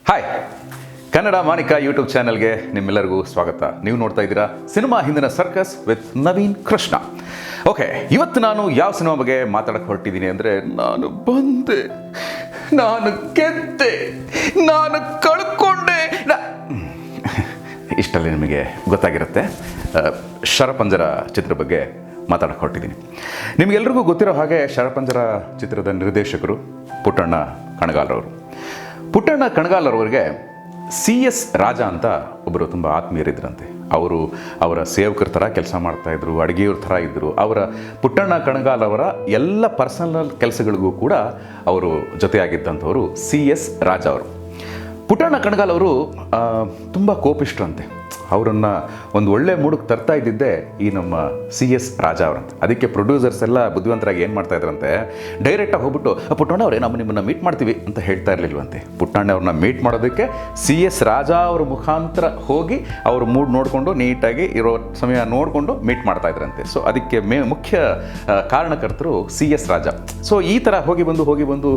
Hi, Kannada Manika YouTube ಚಾನಲ್ಗೆ ನಿಮ್ಮೆಲ್ಲರಿಗೂ ಸ್ವಾಗತ. ನೀವು ನೋಡ್ತಾ ಇದ್ದೀರಾ ಸಿನಿಮಾ ಹಿಂದಿನ circus with Naveen Krishna. Okay, ಇವತ್ತು ನಾನು ಯಾವ ಸಿನಿಮಾ ಬಗ್ಗೆ ಮಾತಾಡಕ್ಕೆ ಹೊರಟಿದ್ದೀನಿ ಅಂದರೆ, ನಾನು ಬಂದೆ, ನಾನು ಗೆದ್ದೆ, ನಾನು ಕಳ್ಕೊಂಡೆ. ಇಷ್ಟಲ್ಲಿ ನಿಮಗೆ ಗೊತ್ತಾಗಿರುತ್ತೆ. ಶರಪಂಜರ ಚಿತ್ರ ಬಗ್ಗೆ ಮಾತಾಡಕ್ಕೆ ಹೊರಟಿದ್ದೀನಿ. ನಿಮಗೆಲ್ರಿಗೂ ಗೊತ್ತಿರೋ ಹಾಗೆ ಶರಪಂಜರ ಚಿತ್ರದ ನಿರ್ದೇಶಕರು ಪುಟ್ಟಣ್ಣ ಕಣಗಾಲ್ರವರು. ಪುಟ್ಟಣ್ಣ ಕಣಗಾಲ್ರವರಿಗೆ CS ರಾಜ ಅಂತ ಒಬ್ಬರು ತುಂಬ ಆತ್ಮೀಯರಿದ್ರಂತೆ. ಅವರ ಸೇವಕರ ಥರ ಕೆಲಸ ಮಾಡ್ತಾಯಿದ್ರು, ಅಡುಗೆಯವ್ರ ಥರ ಇದ್ದರು. ಪುಟ್ಟಣ್ಣ ಕಣಗಾಲ್ ಅವರ ಎಲ್ಲ ಪರ್ಸನಲ್ ಕೆಲಸಗಳಿಗೂ ಕೂಡ ಅವರು ಜೊತೆಯಾಗಿದ್ದಂಥವರು CS ರಾಜ ಅವರು. ಪುಟ್ಟಣ್ಣ ಕಣಗಾಲ್ ಅವರು ತುಂಬ ಕೋಪಿಷ್ಟ್ರಂತೆ. ಅವರನ್ನು ಒಂದು ಒಳ್ಳೆ ಮೂಡಕ್ಕೆ ತರ್ತಾ ಇದ್ದಿದ್ದೆ ಈ ನಮ್ಮ CS ರಾಜ ಅವರಂತೆ. ಅದಕ್ಕೆ ಪ್ರೊಡ್ಯೂಸರ್ಸ್ ಎಲ್ಲ ಬುದ್ಧಿವಂತರಾಗಿ ಏನು ಮಾಡ್ತಾ ಇದ್ರಂತೆ, ಡೈರೆಕ್ಟಾಗಿ ಹೋಗ್ಬಿಟ್ಟು ಪುಟ್ಟಣ್ಣ ಅವರೇ ನಾವು ನಿಮ್ಮನ್ನು ಮೀಟ್ ಮಾಡ್ತೀವಿ ಅಂತ ಹೇಳ್ತಾ ಇರಲಿಲ್ವಂತೆ. ಪುಟ್ಟಣ್ಣ ಅವ್ರನ್ನ ಮೀಟ್ ಮಾಡೋದಕ್ಕೆ CS ರಾಜ ಅವ್ರ ಮುಖಾಂತರ ಹೋಗಿ ಅವ್ರ ಮೂಡ್ ನೋಡಿಕೊಂಡು ನೀಟಾಗಿ ಇರೋ ಸಮಯ ನೋಡಿಕೊಂಡು ಮೀಟ್ ಮಾಡ್ತಾ ಇದ್ರಂತೆ. ಸೊ ಅದಕ್ಕೆ ಮುಖ್ಯ ಕಾರಣಕರ್ತರು CS ರಾಜ. ಸೊ ಈ ಥರ ಹೋಗಿ ಬಂದು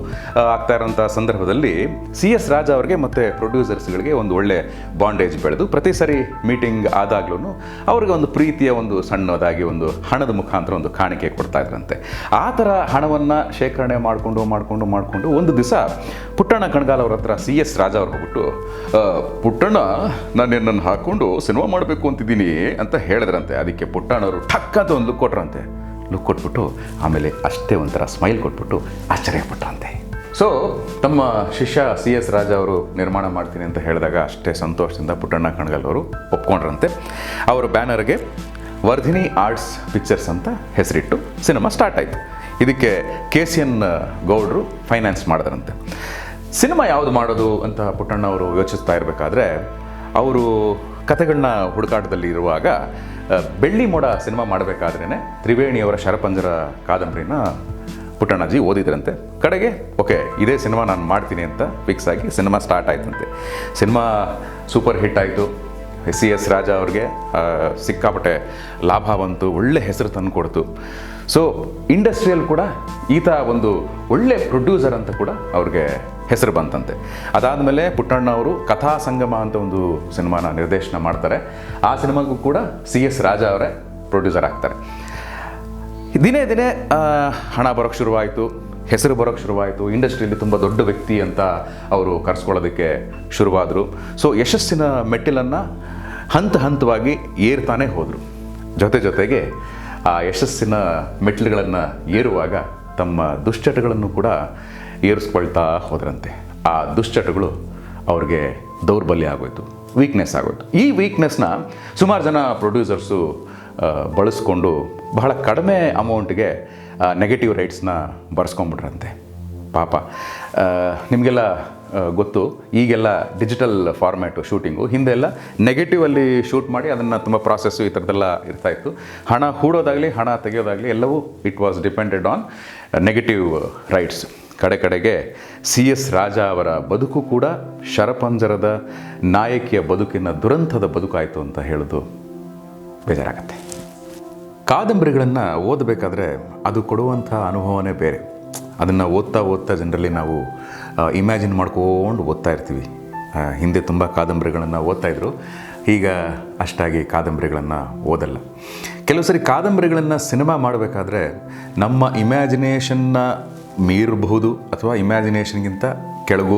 ಆಗ್ತಾ ಇರೋಂಥ ಸಂದರ್ಭದಲ್ಲಿ CS ರಾಜ ಅವ್ರಿಗೆ ಮತ್ತು ಪ್ರೊಡ್ಯೂಸರ್ಸ್ಗಳಿಗೆ ಒಂದು ಒಳ್ಳೆ ಬಾಂಡೇಜ್ ಬೆಳೆದು ಪ್ರತಿ ಸರಿ ಮೀಟಿಂಗ್ ಆದಾಗ್ಲೂ ಅವ್ರಿಗೆ ಒಂದು ಪ್ರೀತಿಯ ಒಂದು ಸಣ್ಣದಾಗಿ ಒಂದು ಹಣದ ಮುಖಾಂತರ ಒಂದು ಕಾಣಿಕೆ ಕೊಡ್ತಾ ಇದ್ರಂತೆ. ಆ ಥರ ಹಣವನ್ನು ಶೇಖರಣೆ ಮಾಡಿಕೊಂಡು ಒಂದು ದಿವಸ ಪುಟ್ಟಣ್ಣ ಕಣಗಾಲ್ ಅವ್ರ ಹತ್ರ CS ರಾಜ ಅವ್ರು ಹೋಗ್ಬಿಟ್ಟು, ಪುಟ್ಟಣ್ಣ ನಾನು ನಿನ್ನನ್ನು ಹಾಕ್ಕೊಂಡು ಸಿನಿಮಾ ಮಾಡಬೇಕು ಅಂತಿದ್ದೀನಿ ಅಂತ ಹೇಳಿದ್ರಂತೆ. ಅದಕ್ಕೆ ಪುಟ್ಟಣ್ಣವರು ಠಕ್ ಅಂತ ಒಂದು ಲುಕ್ ಕೊಟ್ರಂತೆ. ಲುಕ್ ಕೊಟ್ಬಿಟ್ಟು ಆಮೇಲೆ ಅಷ್ಟೇ ಒಂಥರ ಸ್ಮೈಲ್ ಕೊಟ್ಬಿಟ್ಟು ಆಶ್ಚರ್ಯಪಟ್ಟರಂತೆ. ಸೊ ತಮ್ಮ ಶಿಷ್ಯ CS ರಾಜ ಅವರು ನಿರ್ಮಾಣ ಮಾಡ್ತೀನಿ ಅಂತ ಹೇಳಿದಾಗ ಅಷ್ಟೇ ಸಂತೋಷದಿಂದ ಪುಟ್ಟಣ್ಣ ಕಣಗಾಲ್ ಅವರು ಒಪ್ಕೊಂಡ್ರಂತೆ. ಅವರ ಬ್ಯಾನರ್ಗೆ ವರ್ಧಿನಿ ಆರ್ಟ್ಸ್ ಪಿಕ್ಚರ್ಸ್ ಅಂತ ಹೆಸರಿಟ್ಟು ಸಿನಿಮಾ ಸ್ಟಾರ್ಟ್ ಆಯಿತು. ಇದಕ್ಕೆ KCN ಗೌಡ್ರು ಫೈನಾನ್ಸ್ ಮಾಡಿದ್ರಂತೆ. ಸಿನಿಮಾ ಯಾವುದು ಮಾಡೋದು ಅಂತ ಪುಟ್ಟಣ್ಣ ಅವರು ಯೋಚಿಸ್ತಾ ಇರಬೇಕಾದ್ರೆ ಅವರು ಕಥೆಗಳನ್ನ ಹುಡುಕಾಟದಲ್ಲಿ ಇರುವಾಗ ಬೆಳ್ಳಿ ಮೋಡ ಸಿನಿಮಾ ಮಾಡಬೇಕಾದ್ರೇ ತ್ರಿವೇಣಿಯವರ ಶರಪಂಜರ ಕಾದಂಬರಿನ ಪುಟ್ಟಣ್ಣಜಿ ಓದಿದ್ರಂತೆ. ಕಡೆಗೆ ಓಕೆ ಇದೇ ಸಿನಿಮಾ ನಾನು ಮಾಡ್ತೀನಿ ಅಂತ ಫಿಕ್ಸ್ ಆಗಿ ಸಿನಿಮಾ ಸ್ಟಾರ್ಟ್ ಆಯ್ತಂತೆ. ಸಿನಿಮಾ ಸೂಪರ್ ಹಿಟ್ ಆಯಿತು. CS ರಾಜ ಅವ್ರಿಗೆ ಸಿಕ್ಕಾಪಟ್ಟೆ ಲಾಭ ಬಂತು, ಒಳ್ಳೆ ಹೆಸರು ತಂದು ಕೊಡ್ತು. ಸೊ ಇಂಡಸ್ಟ್ರಿಯಲ್ಲಿ ಕೂಡ ಈತ ಒಂದು ಒಳ್ಳೆ ಪ್ರೊಡ್ಯೂಸರ್ ಅಂತ ಕೂಡ ಅವ್ರಿಗೆ ಹೆಸರು ಬಂತಂತೆ. ಅದಾದಮೇಲೆ ಪುಟ್ಟಣ್ಣ ಅವರು ಕಥಾ ಸಂಗಮ ಅಂತ ಒಂದು ಸಿನಿಮಾನ ನಿರ್ದೇಶನ ಮಾಡ್ತಾರೆ. ಆ ಸಿನಿಮಾಗೂ ಕೂಡ CS ರಾಜ ಅವರೇ ಪ್ರೊಡ್ಯೂಸರ್ ಆಗ್ತಾರೆ. ದಿನೇ ಹಣ ಬರೋಕ್ಕೆ ಶುರುವಾಯಿತು, ಹೆಸರು ಬರೋಕ್ಕೆ ಶುರುವಾಯಿತು. ಇಂಡಸ್ಟ್ರಿಯಲ್ಲಿ ತುಂಬ ದೊಡ್ಡ ವ್ಯಕ್ತಿ ಅಂತ ಅವರು ಕರೆಸ್ಕೊಳ್ಳೋದಕ್ಕೆ ಶುರುವಾದರು. ಸೊ ಯಶಸ್ಸಿನ ಮೆಟ್ಟಿಲನ್ನು ಹಂತವಾಗಿ ಏರ್ತಾನೆ ಹೋದರು. ಜೊತೆಗೆ ಆ ಯಶಸ್ಸಿನ ಮೆಟ್ಟಿಲುಗಳನ್ನು ಏರುವಾಗ ತಮ್ಮ ದುಶ್ಚಟಗಳನ್ನು ಕೂಡ ಏರಿಸ್ಕೊಳ್ತಾ ಹೋದ್ರಂತೆ. ಆ ದುಶ್ಚಟಗಳು ಅವ್ರಿಗೆ ದೌರ್ಬಲ್ಯ ಆಗೋಯ್ತು, ವೀಕ್ನೆಸ್ ಆಗೋಯ್ತು. ಈ ವೀಕ್ನೆಸ್ನ ಸುಮಾರು ಜನ ಪ್ರೊಡ್ಯೂಸರ್ಸು ಬಳಸ್ಕೊಂಡು ಬಹಳ ಕಡಿಮೆ ಅಮೌಂಟ್ಗೆ ನೆಗೆಟಿವ್ ರೈಟ್ಸ್ನ ಬರ್ಸ್ಕೊಂಡ್ಬಿಟ್ರಂತೆ. ಪಾಪ ನಿಮಗೆಲ್ಲ ಗೊತ್ತು, ಈಗೆಲ್ಲ ಡಿಜಿಟಲ್ ಫಾರ್ಮ್ಯಾಟು ಶೂಟಿಂಗು. ಹಿಂದೆಲ್ಲ ನೆಗೆಟಿವಲ್ಲಿ ಶೂಟ್ ಮಾಡಿ ಅದನ್ನು ತುಂಬ ಪ್ರಾಸೆಸ್ಸು ಈ ಥರದ್ದೆಲ್ಲ ಇರ್ತಾಯಿತ್ತು. ಹಣ ಹೂಡೋದಾಗಲಿ ಹಣ ತೆಗೆಯೋದಾಗಲಿ ಎಲ್ಲವೂ it was depended on negative rights. ಕಡೆಗೆ CS ರಾಜ ಅವರ ಬದುಕು ಕೂಡ ಶರಪಂಜರದ ನಾಯಕಿಯ ಬದುಕಿನ ದುರಂತದ ಬದುಕಾಯಿತು ಅಂತ ಹೇಳೋದು ಬೇಜಾರಾಗತ್ತೆ. ಕಾದಂಬರಿಗಳನ್ನು ಓದಬೇಕಾದ್ರೆ ಅದು ಕೊಡುವಂಥ ಅನುಭವನೇ ಬೇರೆ. ಅದನ್ನು ಓದ್ತಾ ಜನರಲಿ ನಾವು ಇಮ್ಯಾಜಿನ್ ಮಾಡ್ಕೊಂಡು ಓದ್ತಾ ಇರ್ತೀವಿ. ಹಿಂದೆ ತುಂಬ ಕಾದಂಬರಿಗಳನ್ನು ಓದ್ತಾಯಿದ್ರು, ಈಗ ಅಷ್ಟಾಗಿ ಕಾದಂಬರಿಗಳನ್ನು ಓದಲ್ಲ. ಕೆಲವು ಸರಿ ಕಾದಂಬರಿಗಳನ್ನು ಸಿನಿಮಾ ಮಾಡಬೇಕಾದ್ರೆ ನಮ್ಮ ಇಮ್ಯಾಜಿನೇಷನ್ನ ಮೀರಬಹುದು ಅಥವಾ ಇಮ್ಯಾಜಿನೇಷನ್ಗಿಂತ ಕೆಳಗೂ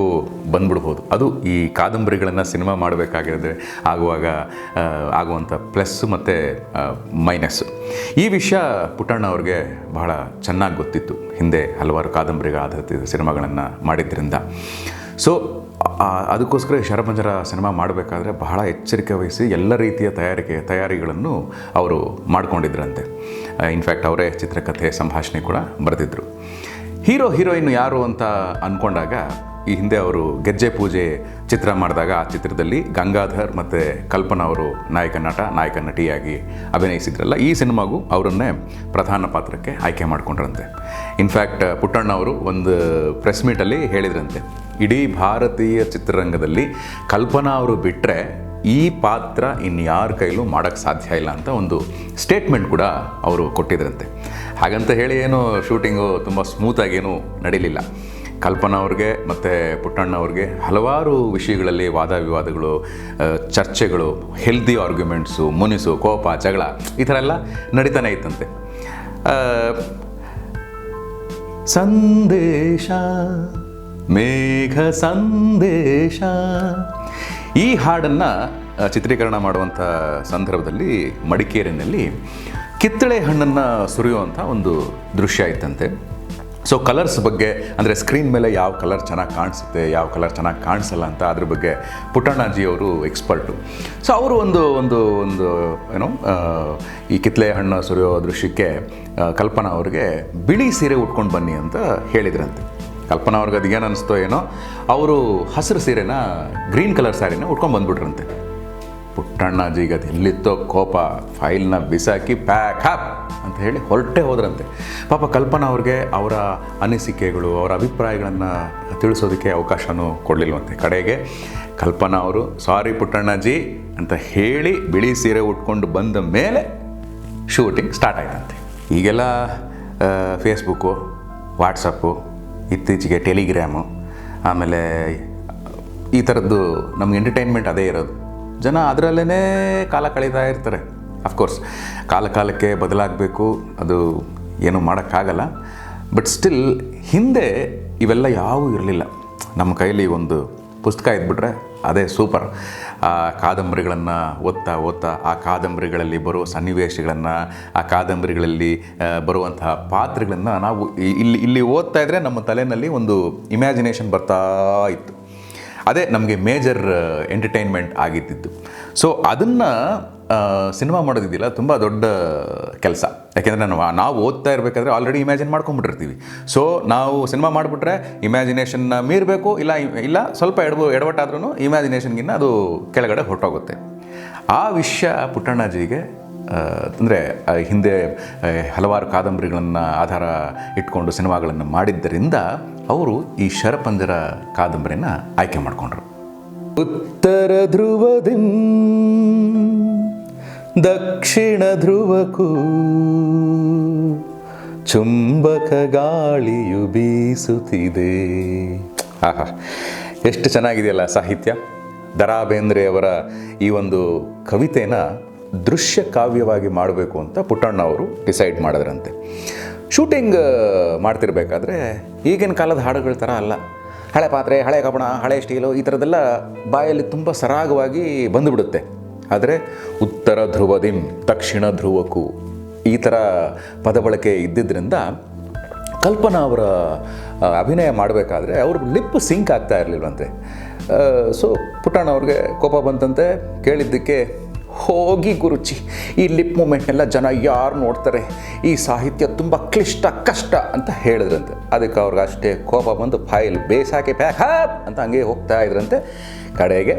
ಬಂದ್ಬಿಡ್ಬೋದು. ಅದು ಈ ಕಾದಂಬರಿಗಳನ್ನು ಸಿನಿಮಾ ಮಾಡಬೇಕಾಗಿದ್ರೆ ಆಗುವಂಥ ಪ್ಲಸ್ಸು ಮತ್ತು ಮೈನಸ್ಸು. ಈ ವಿಷಯ ಪುಟ್ಟಣ್ಣ ಅವ್ರಿಗೆ ಬಹಳ ಚೆನ್ನಾಗಿ ಗೊತ್ತಿತ್ತು. ಹಿಂದೆ ಹಲವಾರು ಕಾದಂಬರಿಗಳ ಆಧಾರಿತ ಸಿನಿಮಾಗಳನ್ನು ಮಾಡಿದ್ದರಿಂದ. ಸೊ ಅದಕ್ಕೋಸ್ಕರ ಶರಪಂಜರ ಸಿನಿಮಾ ಮಾಡಬೇಕಾದ್ರೆ ಬಹಳ ಎಚ್ಚರಿಕೆ ವಹಿಸಿ ಎಲ್ಲ ರೀತಿಯ ತಯಾರಿಗಳನ್ನು ಅವರು ಮಾಡ್ಕೊಂಡಿದ್ರಂತೆ. ಇನ್ಫ್ಯಾಕ್ಟ್ ಅವರೇ ಚಿತ್ರಕಥೆ ಸಂಭಾಷಣೆ ಕೂಡ ಬರೆದಿದ್ದರು. ಹೀರೋಯಿನ್ ಯಾರು ಅಂತ ಅಂದ್ಕೊಂಡಾಗ ಈ ಹಿಂದೆ ಅವರು ಗೆಜ್ಜೆ ಪೂಜೆ ಚಿತ್ರ ಮಾಡಿದಾಗ ಆ ಚಿತ್ರದಲ್ಲಿ ಗಂಗಾಧರ್ ಮತ್ತು ಕಲ್ಪನಾ ಅವರು ನಾಯಕ ನಟಿಯಾಗಿ ಅಭಿನಯಿಸಿದ್ರಲ್ಲ, ಈ ಸಿನಿಮಾಗೂ ಅವರನ್ನೇ ಪ್ರಧಾನ ಪಾತ್ರಕ್ಕೆ ಆಯ್ಕೆ ಮಾಡಿಕೊಂಡ್ರಂತೆ. ಇನ್ಫ್ಯಾಕ್ಟ್ ಪುಟ್ಟಣ್ಣ ಅವರು ಒಂದು ಪ್ರೆಸ್ ಮೀಟಲ್ಲಿ ಹೇಳಿದ್ರಂತೆ, ಇಡೀ ಭಾರತೀಯ ಚಿತ್ರರಂಗದಲ್ಲಿ ಕಲ್ಪನಾ ಅವರು ಬಿಟ್ಟರೆ ಈ ಪಾತ್ರ ಇನ್ಯಾರ ಕೈಲೂ ಮಾಡೋಕ್ಕೆ ಸಾಧ್ಯ ಇಲ್ಲ ಅಂತ ಒಂದು ಸ್ಟೇಟ್ಮೆಂಟ್ ಕೂಡ ಅವರು ಕೊಟ್ಟಿದ್ರಂತೆ. ಹಾಗಂತ ಹೇಳಿ ಏನು ಶೂಟಿಂಗು ತುಂಬ ಸ್ಮೂತಾಗೇನೂ ನಡೀಲಿಲ್ಲ. ಕಲ್ಪನಾ ಅವ್ರಿಗೆ ಮತ್ತು ಪುಟ್ಟಣ್ಣ ಅವ್ರಿಗೆ ಹಲವಾರು ವಿಷಯಗಳಲ್ಲಿ ವಾದ ವಿವಾದಗಳು, ಚರ್ಚೆಗಳು, ಹೆಲ್ದಿ ಆರ್ಗ್ಯುಮೆಂಟ್ಸು, ಮುನಿಸು, ಕೋಪ, ಜಗಳ ಈ ಥರ ಎಲ್ಲ ನಡೀತಾನೆ ಇತ್ತಂತೆ. ಸಂದೇಶ ಮೇಘ ಸಂದೇಶ ಈ ಹಾಡನ್ನು ಚಿತ್ರೀಕರಣ ಮಾಡುವಂಥ ಸಂದರ್ಭದಲ್ಲಿ ಮಡಿಕೇರಿನಲ್ಲಿ ಕಿತ್ತಳೆ ಹಣ್ಣನ್ನು ಸುರಿಯುವಂಥ ಒಂದು ದೃಶ್ಯ ಇತ್ತಂತೆ. ಸೊ ಕಲರ್ಸ್ ಬಗ್ಗೆ, ಅಂದರೆ ಸ್ಕ್ರೀನ್ ಮೇಲೆ ಯಾವ ಕಲರ್ ಚೆನ್ನಾಗಿ ಕಾಣಿಸುತ್ತೆ, ಯಾವ ಕಲರ್ ಚೆನ್ನಾಗಿ ಕಾಣಿಸಲ್ಲ ಅಂತ ಅದ್ರ ಬಗ್ಗೆ ಪುಟ್ಟಣ್ಣಾಜಿಯವರು ಎಕ್ಸ್ಪರ್ಟು. ಸೊ ಅವರು ಒಂದು ಒಂದು ಒಂದು ಏನೋ ಈ ಕಿತ್ತಳೆ ಹಣ್ಣು ಸುರಿಯೋ ದೃಶ್ಯಕ್ಕೆ ಕಲ್ಪನಾ ಅವ್ರಿಗೆ ಬಿಳಿ ಸೀರೆ ಉಟ್ಕೊಂಡು ಬನ್ನಿ ಅಂತ ಹೇಳಿದ್ರಂತೆ. ಕಲ್ಪನಾ ಅವ್ರಿಗೆ ಅದು ಏನು ಅನಿಸ್ತೋ ಏನೋ, ಅವರು ಹಸಿರು ಸೀರೆನ, ಗ್ರೀನ್ ಕಲರ್ ಸ್ಯಾರಿನ ಉಟ್ಕೊಂಡು ಬಂದ್ಬಿಟ್ರಂತೆ. ಪುಟ್ಟಣ್ಣಾಜಿಗೆ ಅದು ಎಲ್ಲಿತ್ತೋ ಕೋಪ, ಫೈಲ್ನ ಬಿಸಾಕಿ ಪ್ಯಾಕ್ ಹ್ಯಾಪ್ ಅಂತ ಹೇಳಿ ಹೊರಟೆ ಹೋದ್ರಂತೆ. ಪಾಪ ಕಲ್ಪನಾ ಅವ್ರಿಗೆ ಅವರ ಅನಿಸಿಕೆಗಳು, ಅವರ ಅಭಿಪ್ರಾಯಗಳನ್ನು ತಿಳಿಸೋದಕ್ಕೆ ಅವಕಾಶನೂ ಕೊಡಲಿಲ್ವಂತೆ. ಕಡೆಗೆ ಕಲ್ಪನಾ ಅವರು ಸಾರಿ ಪುಟ್ಟಣ್ಣಾಜಿ ಅಂತ ಹೇಳಿ ಬಿಳಿ ಸೀರೆ ಉಟ್ಕೊಂಡು ಬಂದ ಮೇಲೆ ಶೂಟಿಂಗ್ ಸ್ಟಾರ್ಟ್ ಆಯ್ತಂತೆ. ಈಗೆಲ್ಲ ಫೇಸ್ಬುಕ್ಕು, ವಾಟ್ಸಪ್ಪು, ಇತ್ತೀಚೆಗೆ ಟೆಲಿಗ್ರಾಮು, ಆಮೇಲೆ ಈ ಥರದ್ದು ನಮ್ಗೆ ಎಂಟರ್ಟೈನ್ಮೆಂಟ್ ಅದೇ ಇರೋದು. ಜನ ಅದರಲ್ಲೇ ಕಾಲ ಕಳೀತಾ ಇರ್ತಾರೆ. ಅಫ್ಕೋರ್ಸ್ ಕಾಲಕ್ಕೆ ಬದಲಾಗಬೇಕು, ಅದು ಏನೂ ಮಾಡೋಕ್ಕಾಗಲ್ಲ. ಬಟ್ ಸ್ಟಿಲ್ ಹಿಂದೆ ಇವೆಲ್ಲ ಯಾವುೂ ಇರಲಿಲ್ಲ. ನಮ್ಮ ಕೈಲಿ ಒಂದು ಪುಸ್ತಕ ಇದ್ಬಿಟ್ರೆ ಅದೇ ಸೂಪರ್. ಆ ಕಾದಂಬರಿಗಳನ್ನು ಓದ್ತಾ ಆ ಕಾದಂಬರಿಗಳಲ್ಲಿ ಬರುವ ಸನ್ನಿವೇಶಗಳನ್ನು, ಆ ಕಾದಂಬರಿಗಳಲ್ಲಿ ಬರುವಂತಹ ಪಾತ್ರಗಳನ್ನು ನಾವು ಇಲ್ಲಿ ಓದ್ತಾ ಇದ್ದರೆ ನಮ್ಮ ತಲೆಯಲ್ಲಿ ಒಂದು ಇಮ್ಯಾಜಿನೇಷನ್ ಬರ್ತಾ ಇತ್ತು. ಅದೇ ನಮಗೆ ಮೇಜರ್ ಎಂಟರ್ಟೈನ್ಮೆಂಟ್ ಆಗಿದ್ದಿದ್ದು. ಸೊ ಅದನ್ನು ಸಿನಿಮಾ ಮಾಡೋದಿದ್ದಿಲ್ಲ, ತುಂಬ ದೊಡ್ಡ ಕೆಲಸ. ಯಾಕೆಂದರೆ ನಾವು ಓದ್ತಾ ಇರಬೇಕಾದ್ರೆ ಆಲ್ರೆಡಿ ಇಮ್ಯಾಜಿನ್ ಮಾಡ್ಕೊಂಡ್ಬಿಟ್ಟಿರ್ತೀವಿ. ಸೊ ನಾವು ಸಿನಿಮಾ ಮಾಡಿಬಿಟ್ರೆ ಇಮ್ಯಾಜಿನೇಷನ್ನ ಮೀರಬೇಕು, ಇಲ್ಲ ಸ್ವಲ್ಪ ಎಡವಟ್ಟಾದ್ರೂ ಇಮ್ಯಾಜಿನೇಷನ್ಗಿನ್ನ ಅದು ಕೆಳಗಡೆ ಹೊರಟೋಗುತ್ತೆ. ಆ ವಿಷಯ ಪುಟ್ಟಣ್ಣಾಜಿಗೆ ಅಂದರೆ ಹಿಂದೆ ಹಲವಾರು ಕಾದಂಬರಿಗಳನ್ನು ಆಧಾರ ಇಟ್ಕೊಂಡು ಸಿನಿಮಾಗಳನ್ನು ಮಾಡಿದ್ದರಿಂದ ಅವರು ಈ ಶರಪಂಜರ ಕಾದಂಬರಿನ ಆಯ್ಕೆ ಮಾಡಿಕೊಂಡ್ರು. ಉತ್ತರ ಧ್ರುವದಿ ದಕ್ಷಿಣ ಧ್ರುವಕ್ಕೂ ಚುಂಬಕ ಗಾಳಿಯು ಬೀಸುತ್ತಿದೆ. ಆಹಾ, ಎಷ್ಟು ಚೆನ್ನಾಗಿದೆಯಲ್ಲ ಸಾಹಿತ್ಯ. ದ.ರಾ ಬೇಂದ್ರೆಯವರ ಈ ಒಂದು ಕವಿತೆನ ದೃಶ್ಯ ಕಾವ್ಯವಾಗಿ ಮಾಡಬೇಕು ಅಂತ ಪುಟ್ಟಣ್ಣ ಅವರು ಡಿಸೈಡ್ ಮಾಡಿದ್ರಂತೆ. ಶೂಟಿಂಗ್ ಮಾಡ್ತಿರ್ಬೇಕಾದ್ರೆ ಈಗಿನ ಕಾಲದ ಹಾಡುಗಳ ಥರ ಅಲ್ಲ. ಹಳೆ ಪಾತ್ರೆ, ಹಳೆ ಕಬ್ಬಣ, ಹಳೆ ಸ್ಟೀಲು ಈ ಥರದ್ದೆಲ್ಲ ಬಾಯಲ್ಲಿ ತುಂಬ ಸರಾಗವಾಗಿ ಬಂದುಬಿಡುತ್ತೆ. ಆದರೆ ಉತ್ತರ ಧ್ರುವದಿಂ ದಕ್ಷಿಣ ಧ್ರುವಕ್ಕೂ ಈ ಥರ ಪದ ಬಳಕೆ ಇದ್ದಿದ್ದರಿಂದ ಕಲ್ಪನಾ ಅವರ ಅಭಿನಯ ಮಾಡಬೇಕಾದ್ರೆ ಅವ್ರ ಲಿಪ್ ಸಿಂಕ್ ಆಗ್ತಾ ಇರಲಿಲ್ವಂತೆ. ಸೊ ಪುಟ್ಟಣ್ಣ ಅವ್ರಿಗೆ ಕೋಪ ಬಂತಂತೆ. ಕೇಳಿದ್ದಕ್ಕೆ ಹೋಗಿ ಗುರುಚಿ, ಈ ಲಿಪ್ ಮೂಮೆಂಟ್ನೆಲ್ಲ ಜನ ಯಾರು ನೋಡ್ತಾರೆ, ಈ ಸಾಹಿತ್ಯ ತುಂಬ ಕಷ್ಟ ಅಂತ ಹೇಳಿದ್ರಂತೆ. ಅದಕ್ಕೆ ಅವ್ರಿಗೆ ಅಷ್ಟೇ ಕೋಪ ಬಂದು ಫೈಲ್ ಬೇಸಾಕಿ ಪ್ಯಾಕ್ ಹಾಪ್ ಅಂತ ಹಂಗೆ ಹೋಗ್ತಾ ಇದ್ರಂತೆ. ಕಡೆಗೆ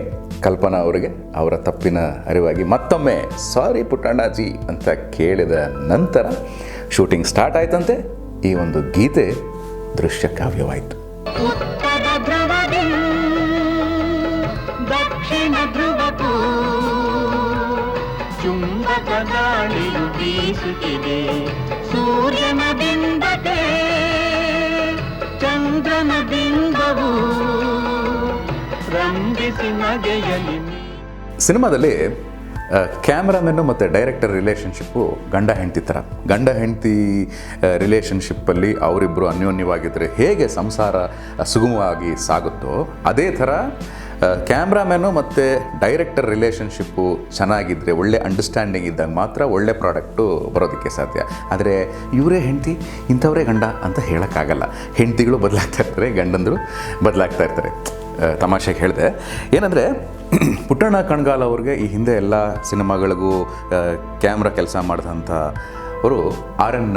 ಕಲ್ಪನಾ ಅವರಿಗೆ ಅವರ ತಪ್ಪಿನ ಅರಿವಾಗಿ ಮತ್ತೊಮ್ಮೆ ಸಾರಿ ಪುಟ್ಟಣ್ಣಾಜಿ ಅಂತ ಕೇಳಿದ ನಂತರ ಶೂಟಿಂಗ್ ಸ್ಟಾರ್ಟ್ ಆಯ್ತಂತೆ. ಈ ಒಂದು ಗೀತೆ ದೃಶ್ಯ ಕಾವ್ಯವಾಯಿತು. ದಕ್ಷಿಣ ಧ್ರುವಕ್ಕೂ ಚುಂಬಕ ಗಾಳಿಯು ಬೀಸುತ್ತಿದೆ, ಸೂರ್ಯನ ಬಿಂಬತೆ ಚಂದ್ರನ ಬಿಂಬವು ರಂಗಿಸಿ ನಗೆಯಲಿ. ಸಿನಿಮಾದಲ್ಲಿ ಕ್ಯಾಮ್ರಾಮನ್ನು ಮತ್ತು ಡೈರೆಕ್ಟರ್ ರಿಲೇಷನ್ಶಿಪ್ಪು ಗಂಡ ಹೆಂಡತಿ ಥರ. ಗಂಡ ಹೆಂಡತಿ ರಿಲೇಷನ್ಶಿಪ್ಪಲ್ಲಿ ಅವರಿಬ್ಬರು ಅನ್ಯೋನ್ಯವಾಗಿದ್ದರೆ ಹೇಗೆ ಸಂಸಾರ ಸುಗಮವಾಗಿ ಸಾಗುತ್ತೋ ಅದೇ ಥರ ಕ್ಯಾಮ್ರಾಮ್ಯಾನು ಮತ್ತು ಡೈರೆಕ್ಟರ್ ರಿಲೇಷನ್ಶಿಪ್ಪು ಚೆನ್ನಾಗಿದ್ದರೆ, ಒಳ್ಳೆ ಅಂಡರ್ಸ್ಟ್ಯಾಂಡಿಂಗ್ ಇದ್ದಾಗ ಮಾತ್ರ ಒಳ್ಳೆ ಪ್ರಾಡಕ್ಟು ಬರೋದಕ್ಕೆ ಸಾಧ್ಯ. ಆದರೆ ಇವರೇ ಹೆಂಡತಿ, ಇಂಥವರೇ ಗಂಡ ಅಂತ ಹೇಳೋಕ್ಕಾಗಲ್ಲ. ಹೆಂಡತಿಗಳು ಬದಲಾಗ್ತಾ ಇರ್ತಾರೆ, ಗಂಡಂದರು ಬದಲಾಗ್ತಾ ಇರ್ತಾರೆ. ತಮಾಷೆಗೆ ಹೇಳಿದೆ ಏನಂದರೆ, ಪುಟ್ಟಣ್ಣ ಕಣಗಾಲ್ ಅವ್ರಿಗೆ ಈ ಹಿಂದೆ ಎಲ್ಲ ಸಿನಿಮಾಗಳಿಗೂ ಕ್ಯಾಮ್ರಾ ಕೆಲಸ ಮಾಡಿದಂಥ ಅವರು ಆರ್.ಎನ್.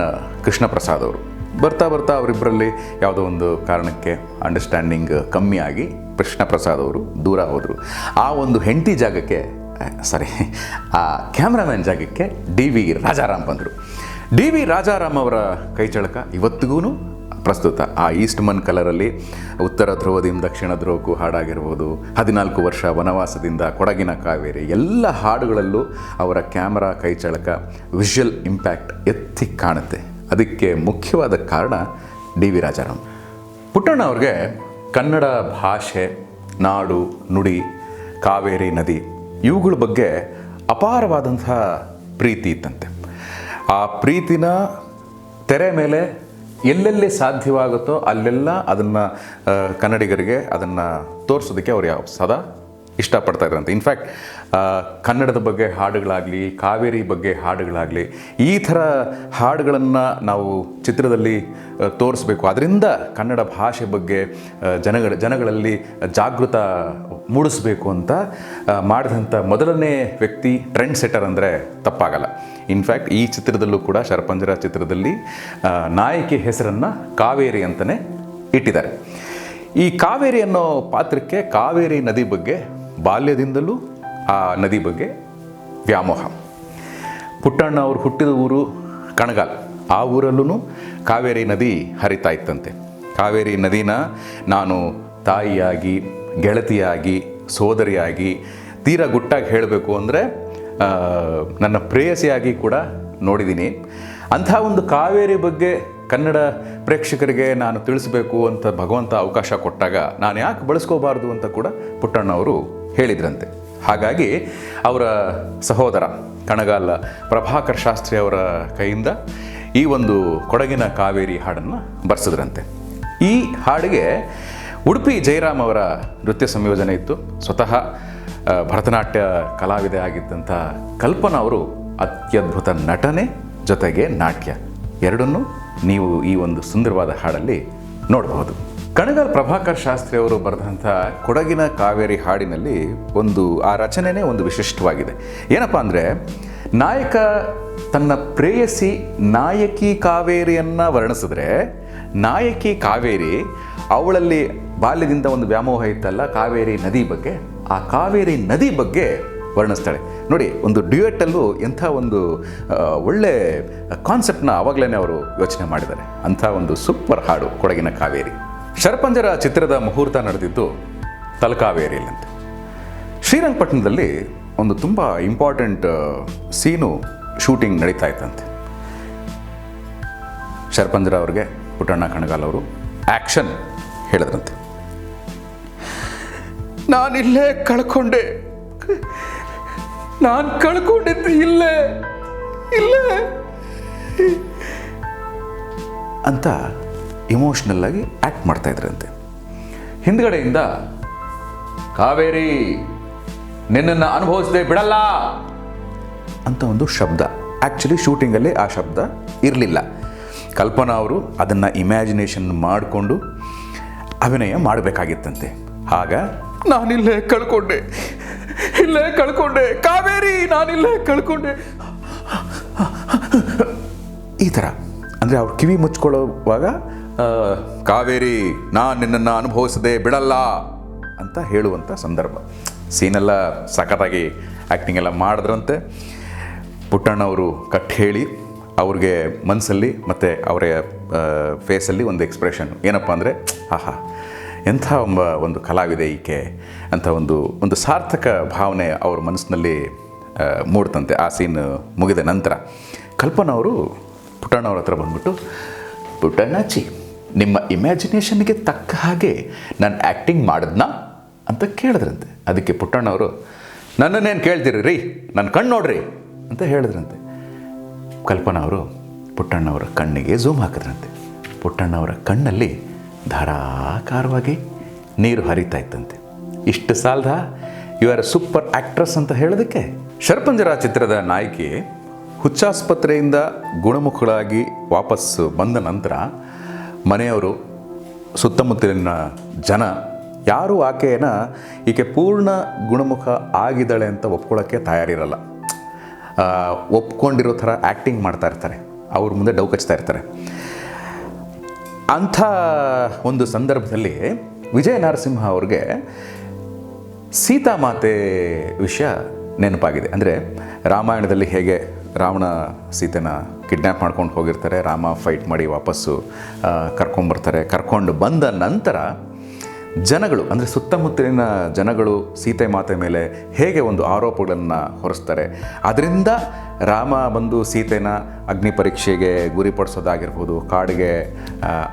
ಕೃಷ್ಣ ಪ್ರಸಾದ್ ಅವರು. ಬರ್ತಾ ಅವರಿಬ್ಬರಲ್ಲಿ ಯಾವುದೋ ಒಂದು ಕಾರಣಕ್ಕೆ ಅಂಡರ್ಸ್ಟ್ಯಾಂಡಿಂಗ್ ಕಮ್ಮಿ ಆಗಿ ಕೃಷ್ಣ ಪ್ರಸಾದ್ ಅವರು ದೂರ ಹೋದರು. ಆ ಒಂದು ಹೆಂಡತಿ ಜಾಗಕ್ಕೆ, ಆ ಕ್ಯಾಮ್ರಾಮ್ಯಾನ್ ಜಾಗಕ್ಕೆ ಡಿ.ವಿ. ರಾಜಾರಾಮ್ ಬಂದರು. ಡಿ.ವಿ. ರಾಜಾರಾಮ್ ಅವರ ಕೈಚಳಕ ಇವತ್ತಿಗೂ ಪ್ರಸ್ತುತ. ಆ ಈಸ್ಟ್ಮನ್ ಕಲರಲ್ಲಿ ಉತ್ತರ ಧ್ರುವದಿಂದ ದಕ್ಷಿಣ ಧ್ರುವಕ್ಕೂ ಹಾಡಾಗಿರ್ಬೋದು, 14 ವರ್ಷ ವನವಾಸದಿಂದ ಕೊಡಗಿನ ಕಾವೇರಿ, ಎಲ್ಲ ಹಾಡುಗಳಲ್ಲೂ ಅವರ ಕ್ಯಾಮರಾ ಕೈಚಳಕ, ವಿಷುವಲ್ ಇಂಪ್ಯಾಕ್ಟ್ ಎತ್ತಿ ಕಾಣುತ್ತೆ. ಅದಕ್ಕೆ ಮುಖ್ಯವಾದ ಕಾರಣ ಡಿ.ವಿ. ರಾಜಾರಾಮ್. ಪುಟ್ಟಣ್ಣ ಅವ್ರಿಗೆ ಕನ್ನಡ ಭಾಷೆ, ನಾಡು, ನುಡಿ, ಕಾವೇರಿ ನದಿ ಇವುಗಳ ಬಗ್ಗೆ ಅಪಾರವಾದಂಥ ಪ್ರೀತಿ ಇತ್ತಂತೆ. ಆ ಪ್ರೀತಿನ ತೆರೆ ಮೇಲೆ ಎಲ್ಲೆಲ್ಲಿ ಸಾಧ್ಯವಾಗುತ್ತೋ ಅಲ್ಲೆಲ್ಲ ಅದನ್ನು ಕನ್ನಡಿಗರಿಗೆ ಅದನ್ನು ತೋರಿಸೋದಕ್ಕೆ ಅವ್ರು ಸದಾ ಇಷ್ಟಪಡ್ತಾ ಇದ್ರಂತೆ. ಇನ್ಫ್ಯಾಕ್ಟ್ ಕನ್ನಡದ ಬಗ್ಗೆ ಹಾಡುಗಳಾಗಲಿ, ಕಾವೇರಿ ಬಗ್ಗೆ ಹಾಡುಗಳಾಗಲಿ, ಈ ಥರ ಹಾಡುಗಳನ್ನು ನಾವು ಚಿತ್ರದಲ್ಲಿ ತೋರಿಸ್ಬೇಕು, ಅದರಿಂದ ಕನ್ನಡ ಭಾಷೆ ಬಗ್ಗೆ ಜನಗಳಲ್ಲಿ ಜಾಗೃತ ಮೂಡಿಸ್ಬೇಕು ಅಂತ ಮಾಡಿದಂಥ ಮೊದಲನೇ ವ್ಯಕ್ತಿ, ಟ್ರೆಂಡ್ ಸೆಟ್ಟರ್ ಅಂದರೆ ತಪ್ಪಾಗಲ್ಲ. ಇನ್ಫ್ಯಾಕ್ಟ್ ಈ ಚಿತ್ರದಲ್ಲೂ ಕೂಡ, ಶರಪಂಜರ ಚಿತ್ರದಲ್ಲಿ ನಾಯಕಿ ಹೆಸರನ್ನು ಕಾವೇರಿ ಅಂತಲೇ ಇಟ್ಟಿದ್ದಾರೆ. ಈ ಕಾವೇರಿ ಅನ್ನೋ ಪಾತ್ರಕ್ಕೆ ಕಾವೇರಿ ನದಿ ಬಗ್ಗೆ ಬಾಲ್ಯದಿಂದಲೂ ಆ ನದಿ ಬಗ್ಗೆ ವ್ಯಾಮೋಹ. ಪುಟ್ಟಣ್ಣ ಅವರು ಹುಟ್ಟಿದ ಊರು ಕಣಗಾಲ್. ಆ ಊರಲ್ಲೂ ಕಾವೇರಿ ನದಿ ಹರಿತಾ ಇತ್ತಂತೆ. ಕಾವೇರಿ ನದಿನ ನಾನು ತಾಯಿಯಾಗಿ, ಗೆಳತಿಯಾಗಿ, ಸೋದರಿಯಾಗಿ, ತೀರಾ ಗುಟ್ಟಾಗಿ ಹೇಳಬೇಕು ಅಂದರೆ ನನ್ನ ಪ್ರೇಯಸಿಯಾಗಿ ಕೂಡ ನೋಡಿದ್ದೀನಿ. ಅಂಥ ಒಂದು ಕಾವೇರಿ ಬಗ್ಗೆ ಕನ್ನಡ ಪ್ರೇಕ್ಷಕರಿಗೆ ನಾನು ತಿಳಿಸಬೇಕು ಅಂತ ಭಗವಂತ ಅವಕಾಶ ಕೊಟ್ಟಾಗ ನಾನು ಯಾಕೆ ಬಳಸ್ಕೋಬಾರ್ದು ಅಂತ ಕೂಡ ಪುಟ್ಟಣ್ಣವರು ಹೇಳಿದ್ರಂತೆ. ಹಾಗಾಗಿ ಅವರ ಸಹೋದರ ಕಣಗಾಲ ಪ್ರಭಾಕರ್ ಶಾಸ್ತ್ರಿ ಅವರ ಕೈಯಿಂದ ಈ ಒಂದು ಕೊಡಗಿನ ಕಾವೇರಿ ಹಾಡನ್ನು ಬರೆಸಿದ್ರಂತೆ. ಈ ಹಾಡಿಗೆ ಉಡುಪಿ ಜಯರಾಮ್ ಅವರ ನೃತ್ಯ ಸಂಯೋಜನೆ ಇತ್ತು. ಸ್ವತಃ ಭರತನಾಟ್ಯ ಕಲಾವಿದೆ ಆಗಿದ್ದಂಥ ಕಲ್ಪನಾ ಅವರು ಅತ್ಯದ್ಭುತ ನಟನೆ ಜೊತೆಗೆ ನಾಟ್ಯ ಎರಡನ್ನೂ ನೀವು ಈ ಒಂದು ಸುಂದರವಾದ ಹಾಡಲ್ಲಿ ನೋಡಬಹುದು. ಕಣಗಾಲ್ ಪ್ರಭಾಕರ್ ಶಾಸ್ತ್ರಿ ಅವರು ಬರೆದಂಥ ಕೊಡಗಿನ ಕಾವೇರಿ ಹಾಡಿನಲ್ಲಿ ಆ ರಚನೆನೇ ಒಂದು ವಿಶಿಷ್ಟವಾಗಿದೆ. ಏನಪ್ಪ ಅಂದರೆ, ನಾಯಕ ತನ್ನ ಪ್ರೇಯಸಿ ನಾಯಕಿ ಕಾವೇರಿಯನ್ನು ವರ್ಣಿಸಿದ್ರೆ, ನಾಯಕಿ ಕಾವೇರಿ ಅವಳಲ್ಲಿ ಬಾಲ್ಯದಿಂದ ಒಂದು ವ್ಯಾಮೋಹ ಇತ್ತಲ್ಲ ಕಾವೇರಿ ನದಿ ಬಗ್ಗೆ, ಆ ಕಾವೇರಿ ನದಿ ಬಗ್ಗೆ ವರ್ಣಿಸ್ತಾಳೆ. ನೋಡಿ, ಒಂದು ಡ್ಯೂಯೆಟ್ಟಲ್ಲೂ ಎಂಥ ಒಂದು ಒಳ್ಳೆ ಕಾನ್ಸೆಪ್ಟ್ನ ಆವಾಗಲೇ ಅವರು ಯೋಚನೆ ಮಾಡಿದ್ದಾರೆ. ಅಂಥ ಒಂದು ಸೂಪರ್ ಹಾಡು ಕೊಡಗಿನ ಕಾವೇರಿ. ಶರಪಂಜರ ಚಿತ್ರದ ಮುಹೂರ್ತ ನಡೆದಿದ್ದು ತಲಕಾವೇರಿಯಲ್ಲಂತ. ಶ್ರೀರಂಗಪಟ್ಟಣದಲ್ಲಿ ಒಂದು ತುಂಬ ಇಂಪಾರ್ಟೆಂಟ್ ಸೀನು ಶೂಟಿಂಗ್ ನಡೀತಾ ಇತ್ತಂತೆ. ಶರಪಂಜರ ಅವ್ರಿಗೆ ಪುಟ್ಟಣ್ಣ ಕಣಗಾಲ್ ಅವರು ಆ್ಯಕ್ಷನ್ ಹೇಳಿದ್ರಂತೆ. ನಾನಿಲ್ಲೇ ಕಳ್ಕೊಂಡೆ, ನಾನು ಕಳ್ಕೊಂಡಿದ್ದು ಇಲ್ಲೇ ಅಂತ ಇಮೋಷ್ನಲ್ ಆಗಿ ಆ್ಯಕ್ಟ್ ಮಾಡ್ತಾ ಇದ್ರಂತೆ. ಹಿಂದ್ಗಡೆಯಿಂದ ಕಾವೇರಿ ನಿನ್ನನ್ನು ಅನುಭವಿಸದೆ ಬಿಡಲ್ಲ ಅಂತ ಒಂದು ಶಬ್ದ. ಆ್ಯಕ್ಚುಲಿ ಶೂಟಿಂಗಲ್ಲಿ ಆ ಶಬ್ದ ಇರಲಿಲ್ಲ. ಕಲ್ಪನಾ ಅವರು ಅದನ್ನು ಇಮ್ಯಾಜಿನೇಷನ್ ಮಾಡಿಕೊಂಡು ಅಭಿನಯ ಮಾಡಬೇಕಾಗಿತ್ತಂತೆ. ಆಗ ನಾನಿಲ್ಲೇ ಕಳ್ಕೊಂಡೆ ಕಾವೇರಿ, ನಾನಿಲ್ಲೇ ಕಳ್ಕೊಂಡೆ, ಈ ಥರ ಅಂದರೆ ಅವ್ರು ಕಿವಿ ಮುಚ್ಕೊಳ್ಳೋವಾಗ ಕಾವೇರಿ ನಾನು ನಿನ್ನನ್ನು ಅನುಭವಿಸದೆ ಬಿಡಲ್ಲ ಅಂತ ಹೇಳುವಂಥ ಸಂದರ್ಭ. ಸೀನೆಲ್ಲ ಸಖತ್ತಾಗಿ ಆ್ಯಕ್ಟಿಂಗ್ ಎಲ್ಲ ಮಾಡಿದ್ರಂತೆ. ಪುಟ್ಟಣ್ಣವರು ಕಟ್ ಹೇಳಿ ಅವ್ರಿಗೆ ಮನಸ್ಸಲ್ಲಿ ಮತ್ತು ಅವರ ಫೇಸಲ್ಲಿ ಒಂದು ಎಕ್ಸ್ಪ್ರೆಷನ್ ಏನಪ್ಪ ಅಂದರೆ, ಆಹಾ ಎಂಥ ಒಂದು ಕಲಾವಿದೆ ಈಕೆ ಅಂತ ಒಂದು ಸಾರ್ಥಕ ಭಾವನೆ ಅವ್ರ ಮನಸ್ಸಿನಲ್ಲಿ ಮೂಡ್ತಂತೆ. ಆ ಸೀನ್ ಮುಗಿದ ನಂತರ ಕಲ್ಪನಾ ಅವರು ಪುಟ್ಟಣ್ಣವ್ರ ಹತ್ರ ಬಂದ್ಬಿಟ್ಟು, ಪುಟ್ಟಣ್ಣಾಚಿ ನಿಮ್ಮ ಇಮ್ಯಾಜಿನೇಷನ್ಗೆ ತಕ್ಕ ಹಾಗೆ ನಾನು ಆ್ಯಕ್ಟಿಂಗ್ ಮಾಡಿದ್ನಾ ಅಂತ ಕೇಳಿದ್ರಂತೆ. ಅದಕ್ಕೆ ಪುಟ್ಟಣ್ಣವರು, ನನ್ನನ್ನೇನು ಕೇಳ್ತೀರಿ ರೀ, ನನ್ನ ಕಣ್ಣು ನೋಡ್ರಿ ಅಂತ ಹೇಳಿದ್ರಂತೆ. ಕಲ್ಪನಾ ಅವರು ಪುಟ್ಟಣ್ಣವರ ಕಣ್ಣಿಗೆ ಝೂಮ್ ಹಾಕಿದ್ರಂತೆ. ಪುಟ್ಟಣ್ಣವರ ಕಣ್ಣಲ್ಲಿ ಧಾರಾಕಾರವಾಗಿ ನೀರು ಹರಿತಾ ಇತ್ತಂತೆ. ಇಷ್ಟು ಸಾಲದ ಯು ಆರ್ ಸೂಪರ್ ಆ್ಯಕ್ಟ್ರೆಸ್ ಅಂತ ಹೇಳೋದಕ್ಕೆ. ಶರಪಂಜರ ಚಿತ್ರದ ನಾಯಕಿ ಹುಚ್ಚಾಸ್ಪತ್ರೆಯಿಂದ ಗುಣಮುಖಳಾಗಿ ವಾಪಸ್ಸು ಬಂದ ನಂತರ ಮನೆಯವರು, ಸುತ್ತಮುತ್ತಲಿನ ಜನ ಯಾರೂ ಈಕೆ ಪೂರ್ಣ ಗುಣಮುಖ ಆಗಿದ್ದಾಳೆ ಅಂತ ಒಪ್ಕೊಳ್ಳೋಕ್ಕೆ ತಯಾರಿರಲ್ಲ. ಒಪ್ಕೊಂಡಿರೋ ಥರ ಆ್ಯಕ್ಟಿಂಗ್ ಮಾಡ್ತಾ ಇರ್ತಾರೆ, ಅವ್ರ ಮುಂದೆ ಡೌಕಚ್ತಾ ಇರ್ತಾರೆ. ಅಂಥ ಒಂದು ಸಂದರ್ಭದಲ್ಲಿ ವಿಜಯ ನರಸಿಂಹ ಅವ್ರಿಗೆ ಸೀತಾಮಾತೆ ವಿಷಯ ನೆನಪಾಗಿದೆ. ಅಂದರೆ ರಾಮಾಯಣದಲ್ಲಿ ಹೇಗೆ ರಾವಣ ಸೀತೆನ ಕಿಡ್ನ್ಯಾಪ್ ಮಾಡ್ಕೊಂಡು ಹೋಗಿರ್ತಾರೆ, ರಾಮ ಫೈಟ್ ಮಾಡಿ ವಾಪಸ್ಸು ಕರ್ಕೊಂಬರ್ತಾರೆ. ಕರ್ಕೊಂಡು ಬಂದ ನಂತರ ಜನಗಳು ಅಂದರೆ ಸುತ್ತಮುತ್ತಲಿನ ಜನಗಳು ಸೀತೆ ಮಾತೆ ಮೇಲೆ ಹೇಗೆ ಒಂದು ಆರೋಪಗಳನ್ನು ಹೊರಿಸ್ತಾರೆ, ಅದರಿಂದ ರಾಮ ಬಂದು ಸೀತೆನ ಅಗ್ನಿ ಪರೀಕ್ಷೆಗೆ ಗುರಿಪಡಿಸೋದಾಗಿರ್ಬೋದು, ಕಾಡಿಗೆ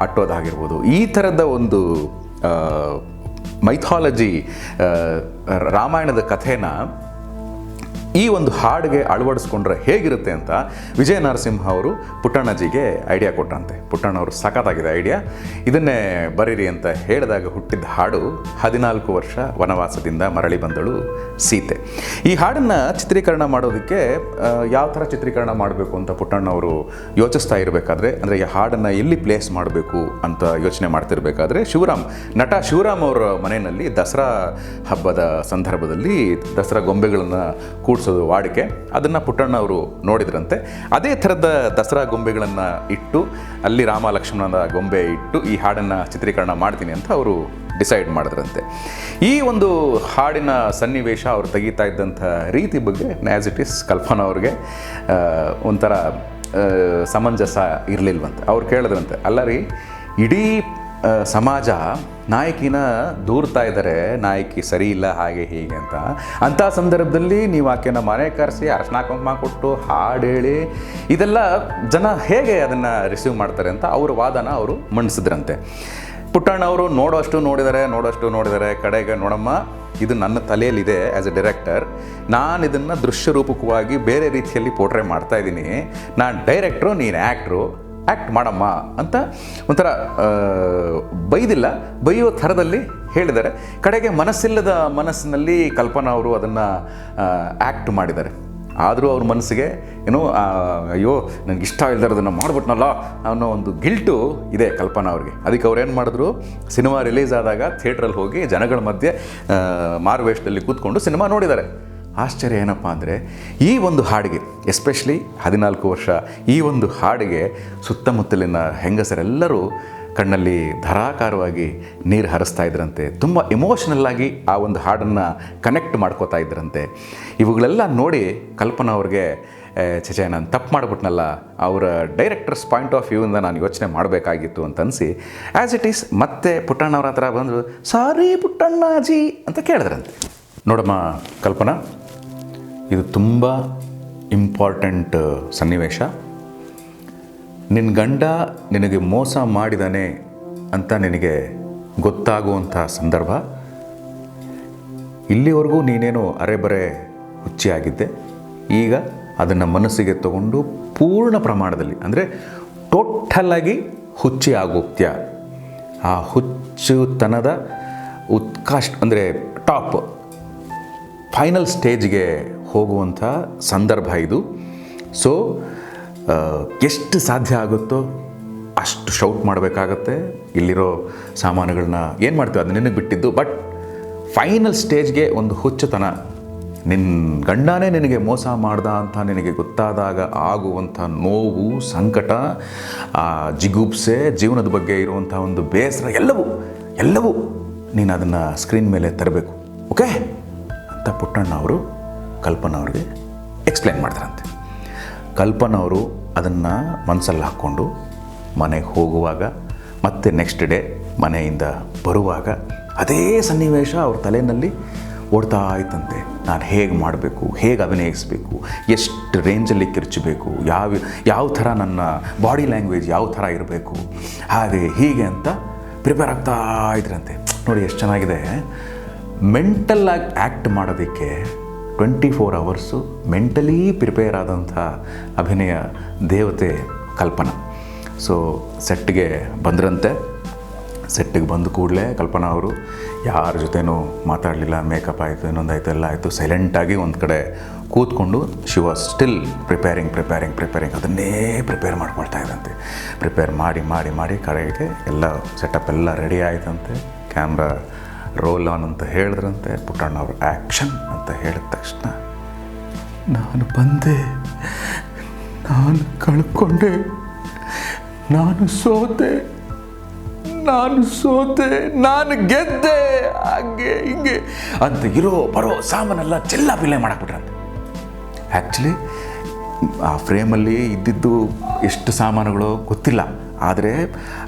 ಅಟ್ಟೋದಾಗಿರ್ಬೋದು, ಈ ಥರದ ಒಂದು ಮೈಥಾಲಜಿ ರಾಮಾಯಣದ ಕಥೆನ ಈ ಒಂದು ಹಾಡಿಗೆ ಅಳವಡಿಸ್ಕೊಂಡ್ರೆ ಹೇಗಿರುತ್ತೆ ಅಂತ ವಿಜಯ ನರಸಿಂಹ ಅವರು ಪುಟ್ಟಣ್ಣಜಿಗೆ ಐಡಿಯಾ ಕೊಟ್ಟಂತೆ. ಪುಟ್ಟಣ್ಣ ಅವರು ಸಖತ್ತಾಗಿದೆ ಐಡಿಯಾ, ಇದನ್ನೇ ಬರೀರಿ ಅಂತ ಹೇಳಿದಾಗ ಹುಟ್ಟಿದ ಹಾಡು 14 ವರ್ಷ ವನವಾಸದಿಂದ ಮರಳಿ ಬಂದಳು ಸೀತೆ. ಈ ಹಾಡನ್ನು ಚಿತ್ರೀಕರಣ ಮಾಡೋದಕ್ಕೆ ಯಾವ ಥರ ಚಿತ್ರೀಕರಣ ಮಾಡಬೇಕು ಅಂತ ಪುಟ್ಟಣ್ಣ ಅವರು ಯೋಚಿಸ್ತಾ ಇರಬೇಕಾದ್ರೆ, ಅಂದರೆ ಈ ಹಾಡನ್ನು ಎಲ್ಲಿ ಪ್ಲೇಸ್ ಮಾಡಬೇಕು ಅಂತ ಯೋಚನೆ ಮಾಡ್ತಿರ್ಬೇಕಾದ್ರೆ ನಟ ಶಿವರಾಮ್ ಅವರ ಮನೆಯಲ್ಲಿ ದಸರಾ ಹಬ್ಬದ ಸಂದರ್ಭದಲ್ಲಿ ದಸರಾ ಗೊಂಬೆಗಳನ್ನು ಕೂಡಿಸೋದು ವಾಡಿಕೆ. ಅದನ್ನು ಪುಟ್ಟಣ್ಣ ಅವರು ನೋಡಿದ್ರಂತೆ. ಅದೇ ಥರದ ದಸರಾ ಗೊಂಬೆಗಳನ್ನು ಇಟ್ಟು ಅಲ್ಲಿ ರಾಮ ಲಕ್ಷ್ಮಣನ ಗೊಂಬೆ ಇಟ್ಟು ಈ ಹಾಡನ್ನು ಚಿತ್ರೀಕರಣ ಮಾಡ್ತೀನಿ ಅಂತ ಅವರು ಡಿಸೈಡ್ ಮಾಡಿದ್ರಂತೆ. ಈ ಒಂದು ಹಾಡಿನ ಸನ್ನಿವೇಶ ಅವರು ತೆಗಿತಾ ಇದ್ದಂಥ ರೀತಿ ಬಗ್ಗೆ ಆ್ಯಸ್ ಇಟ್ ಈಸ್ ಕಲ್ಪನಾ ಅವ್ರಿಗೆ ಒಂಥರ ಸಮಂಜಸ ಇರಲಿಲ್ವಂತೆ. ಅವ್ರು ಕೇಳಿದ್ರಂತೆ, ಅಲ್ಲ ರೀ, ಇಡೀ ಸಮಾಜ ನಾಯಕಿನ ದೂರ್ತಾ ಇದ್ದಾರೆ, ನಾಯಕಿ ಸರಿ ಇಲ್ಲ ಹಾಗೆ ಹೀಗೆ ಅಂತ. ಅಂಥ ಸಂದರ್ಭದಲ್ಲಿ ನೀವು ಆಕೆನ ಮನೆ ಕರೆಸಿ ಅರಶಿನ ಕುಂಕುಮ ಕೊಟ್ಟು ಹಾಡು ಹೇಳಿ ಇದೆಲ್ಲ ಜನ ಹೇಗೆ ಅದನ್ನು ರಿಸೀವ್ ಮಾಡ್ತಾರೆ ಅಂತ ಅವ್ರ ವಾದನ ಅವರು ಮಂಡಿಸಿದ್ರಂತೆ. ಪುಟ್ಟಣ್ಣ ಅವರು ನೋಡೋಷ್ಟು ನೋಡಿದ್ದಾರೆ, ಕಡೆಗೆ ನೋಡಮ್ಮ, ಇದು ನನ್ನ ತಲೆಯಲ್ಲಿದೆ ಆ್ಯಸ್ ಎ ಡೈರೆಕ್ಟರ್, ನಾನು ಇದನ್ನು ದೃಶ್ಯ ರೂಪಕವಾಗಿ ಬೇರೆ ರೀತಿಯಲ್ಲಿ ಪೋರ್ಟ್ರೇ ಮಾಡ್ತಾಯಿದ್ದೀನಿ, ನಾನು ಡೈರೆಕ್ಟ್ರು, ನೀನು ಆ್ಯಕ್ಟ್ ಮಾಡಮ್ಮ ಅಂತ ಒಂಥರ ಬೈಯೋ ಥರದಲ್ಲಿ ಹೇಳಿದ್ದಾರೆ. ಕಡೆಗೆ ಮನಸ್ಸಿನಲ್ಲಿ ಕಲ್ಪನಾ ಅವರು ಅದನ್ನು ಆ್ಯಕ್ಟ್ ಮಾಡಿದ್ದಾರೆ. ಆದರೂ ಅವ್ರ ಮನಸ್ಸಿಗೆ ಏನೋ ಅಯ್ಯೋ ನನಗೆ ಇಷ್ಟ ಇಲ್ದಿರೋದನ್ನು ಮಾಡಿಬಿಟ್ನಲ್ಲ ಅನ್ನೋ ಒಂದು ಗಿಲ್ಟು ಇದೆ ಕಲ್ಪನಾ ಅವ್ರಿಗೆ. ಅದಕ್ಕೆ ಅವ್ರು ಏನು ಮಾಡಿದ್ರು, ಸಿನಿಮಾ ರಿಲೀಸ್ ಆದಾಗ ಥಿಯೇಟ್ರಲ್ಲಿ ಹೋಗಿ ಜನಗಳ ಮಧ್ಯೆ ಮಾರುವೇಷದಲ್ಲಿ ಕೂತ್ಕೊಂಡು ಸಿನಿಮಾ ನೋಡಿದ್ದಾರೆ. ಆಶ್ಚರ್ಯ ಏನಪ್ಪ ಅಂದರೆ, ಈ ಒಂದು ಹಾಡಿಗೆ ಎಸ್ಪೆಷಲಿ 14 ವರ್ಷ ಈ ಒಂದು ಹಾಡಿಗೆ ಸುತ್ತಮುತ್ತಲಿನ ಹೆಂಗಸರೆಲ್ಲರೂ ಕಣ್ಣಲ್ಲಿ ಧಾರಾಕಾರವಾಗಿ ನೀರು ಹರಿಸ್ತಾ ಇದ್ರಂತೆ. ತುಂಬ ಎಮೋಷ್ನಲ್ಲಾಗಿ ಆ ಒಂದು ಹಾಡನ್ನು ಕನೆಕ್ಟ್ ಮಾಡ್ಕೋತಾ ಇದ್ರಂತೆ. ಇವುಗಳೆಲ್ಲ ನೋಡಿ ಕಲ್ಪನಾ ಅವ್ರಿಗೆ ಚೇಚೆ ನಾನು ತಪ್ಪು ಮಾಡಿಬಿಟ್ನಲ್ಲ, ಅವರ ಡೈರೆಕ್ಟರ್ಸ್ ಪಾಯಿಂಟ್ ಆಫ್ ವ್ಯೂಯಿಂದ ನಾನು ಯೋಚನೆ ಮಾಡಬೇಕಾಗಿತ್ತು ಅಂತ ಅನಿಸಿ ಆ್ಯಸ್ ಇಟ್ ಈಸ್ ಮತ್ತೆ ಪುಟ್ಟಣ್ಣವ್ರ ಹತ್ರ ಬಂದರು, ಸಾರಿ ಪುಟ್ಟಣ್ಣಾಜಿ ಅಂತ ಕೇಳಿದ್ರಂತೆ. ನೋಡಮ್ಮ ಕಲ್ಪನಾ, ಇದು ತುಂಬ ಇಂಪಾರ್ಟೆಂಟ್ ಸನ್ನಿವೇಶ. ನಿನ್ನ ಗಂಡ ನಿನಗೆ ಮೋಸ ಮಾಡಿದಾನೆ ಅಂತ ನಿನಗೆ ಗೊತ್ತಾಗುವಂಥ ಸಂದರ್ಭ. ಇಲ್ಲಿವರೆಗೂ ನೀನೇನು ಅರೆಬರೆ ಹುಚ್ಚಿಯಾಗಿದ್ದೆ, ಈಗ ಅದನ್ನು ಮನಸ್ಸಿಗೆ ತಗೊಂಡು ಪೂರ್ಣ ಪ್ರಮಾಣದಲ್ಲಿ ಅಂದರೆ ಟೋಟಲಾಗಿ ಹುಚ್ಚಿ ಆಗೋಗ್ತೀಯ. ಆ ಹುಚ್ಚುತನದ ಉತ್ಕೃಷ್ಟ ಅಂದರೆ ಟಾಪ್ ಫೈನಲ್ ಸ್ಟೇಜ್ಗೆ ಹೋಗುವಂಥ ಸಂದರ್ಭ ಇದು. ಸೊ ಎಷ್ಟು ಸಾಧ್ಯ ಆಗುತ್ತೋ ಅಷ್ಟು ಶೌಟ್ ಮಾಡಬೇಕಾಗತ್ತೆ. ಇಲ್ಲಿರೋ ಸಾಮಾನುಗಳನ್ನ ಏನು ಮಾಡ್ತೀವಿ ಅದು ನಿನಗೆ ಬಿಟ್ಟಿದ್ದು. ಬಟ್ ಫೈನಲ್ ಸ್ಟೇಜ್ಗೆ ಒಂದು ಹುಚ್ಚುತನ, ನಿನ್ನ ಗಂಡನೇ ನಿನಗೆ ಮೋಸ ಮಾಡ್ದ ಅಂತ ನಿನಗೆ ಗೊತ್ತಾದಾಗ ಆಗುವಂಥ ನೋವು, ಸಂಕಟ, ಜಿಗುಪ್ಸೆ, ಜೀವನದ ಬಗ್ಗೆ ಇರುವಂಥ ಒಂದು ಬೇಸರ, ಎಲ್ಲವೂ ನೀನು ಅದನ್ನು ಸ್ಕ್ರೀನ್ ಮೇಲೆ ತರಬೇಕು, ಓಕೆ ಅಂತ ಪುಟ್ಟಣ್ಣ ಅವರು ಕಲ್ಪನಾ ಅವ್ರಿಗೆ ಎಕ್ಸ್ಪ್ಲೇನ್ ಮಾಡ್ತಾರಂತೆ. ಕಲ್ಪನಾ ಅವರು ಅದನ್ನು ಮನಸ್ಸಲ್ಲಿ ಹಾಕ್ಕೊಂಡು ಮನೆಗೆ ಹೋಗುವಾಗ ಮತ್ತು ನೆಕ್ಸ್ಟ್ ಡೇ ಮನೆಯಿಂದ ಬರುವಾಗ ಅದೇ ಸನ್ನಿವೇಶ ಅವ್ರ ತಲೆಯಲ್ಲಿ ಓಡ್ತಾ ಇತ್ತಂತೆ. ನಾನು ಹೇಗೆ ಮಾಡಬೇಕು, ಹೇಗೆ ಅಭಿನಯಿಸಬೇಕು, ಎಷ್ಟು ರೇಂಜಲ್ಲಿ ಕಿರ್ಚಬೇಕು, ಯಾವ ಥರ ನನ್ನ ಬಾಡಿ ಲ್ಯಾಂಗ್ವೇಜ್ ಯಾವ ಥರ ಇರಬೇಕು, ಹಾಗೆ ಹೀಗೆ ಅಂತ ಪ್ರಿಪೇರ್ ಆಗ್ತಾ ಇದ್ರಂತೆ. ನೋಡಿ ಎಷ್ಟು ಚೆನ್ನಾಗಿದೆ. ಮೆಂಟಲ್ಲಾಗಿ ಆ್ಯಕ್ಟ್ ಮಾಡೋದಕ್ಕೆ 24 ಅವರ್ಸು ಮೆಂಟಲಿ ಪ್ರಿಪೇರ್ ಆದಂಥ ಅಭಿನಯ ದೇವತೆ ಕಲ್ಪನಾ. ಸೊ ಸೆಟ್ಟಿಗೆ ಬಂದ್ರಂತೆ. ಸೆಟ್ಟಿಗೆ ಬಂದ ಕೂಡಲೇ ಕಲ್ಪನಾ ಅವರು ಯಾರ ಜೊತೆನೂ ಮಾತಾಡಲಿಲ್ಲ. ಮೇಕಪ್ ಆಯಿತು, ಇನ್ನೊಂದಾಯಿತು, ಎಲ್ಲ ಆಯಿತು. ಸೈಲೆಂಟಾಗಿ ಒಂದು ಕಡೆ ಕೂತ್ಕೊಂಡು ಶಿ ವಾಸ್ ಸ್ಟಿಲ್ ಪ್ರಿಪೇರಿಂಗ್ ಅದನ್ನೇ ಪ್ರಿಪೇರ್ ಮಾಡ್ಕೊಳ್ತಾ ಇದ್ದಂತೆ. ಪ್ರಿಪೇರ್ ಮಾಡಿ ಕಡೆಗೆ ಎಲ್ಲ ಸೆಟಪ್ ಎಲ್ಲ ರೆಡಿ ಆಯ್ತಂತೆ. ಕ್ಯಾಮ್ರಾ ರೋಲ್ ಆನ್ ಅಂತ ಹೇಳಿದ್ರಂತೆ. ಪುಟ್ಟಣ್ಣ ಅವರು ಆ್ಯಕ್ಷನ್ ಅಂತ ಹೇಳಿದ ತಕ್ಷಣ, ನಾನು ಬಂದೆ, ನಾನು ಕಳ್ಕೊಂಡೆ, ನಾನು ಸೋತೆ, ನಾನು ಗೆದ್ದೆ, ಹಾಗೆ ಹಿಂಗೆ ಅಂತ ಬರೋ ಸಾಮಾನೆಲ್ಲ ಚೆಲ್ಲಾಪಿಲ್ಲೆ ಮಾಡಾಕ್ಬಿಟ್ರಂತೆ. ಆ್ಯಕ್ಚುಲಿ ಆ ಫ್ರೇಮಲ್ಲಿ ಇದ್ದಿದ್ದು ಎಷ್ಟು ಸಾಮಾನುಗಳು ಗೊತ್ತಿಲ್ಲ, ಆದರೆ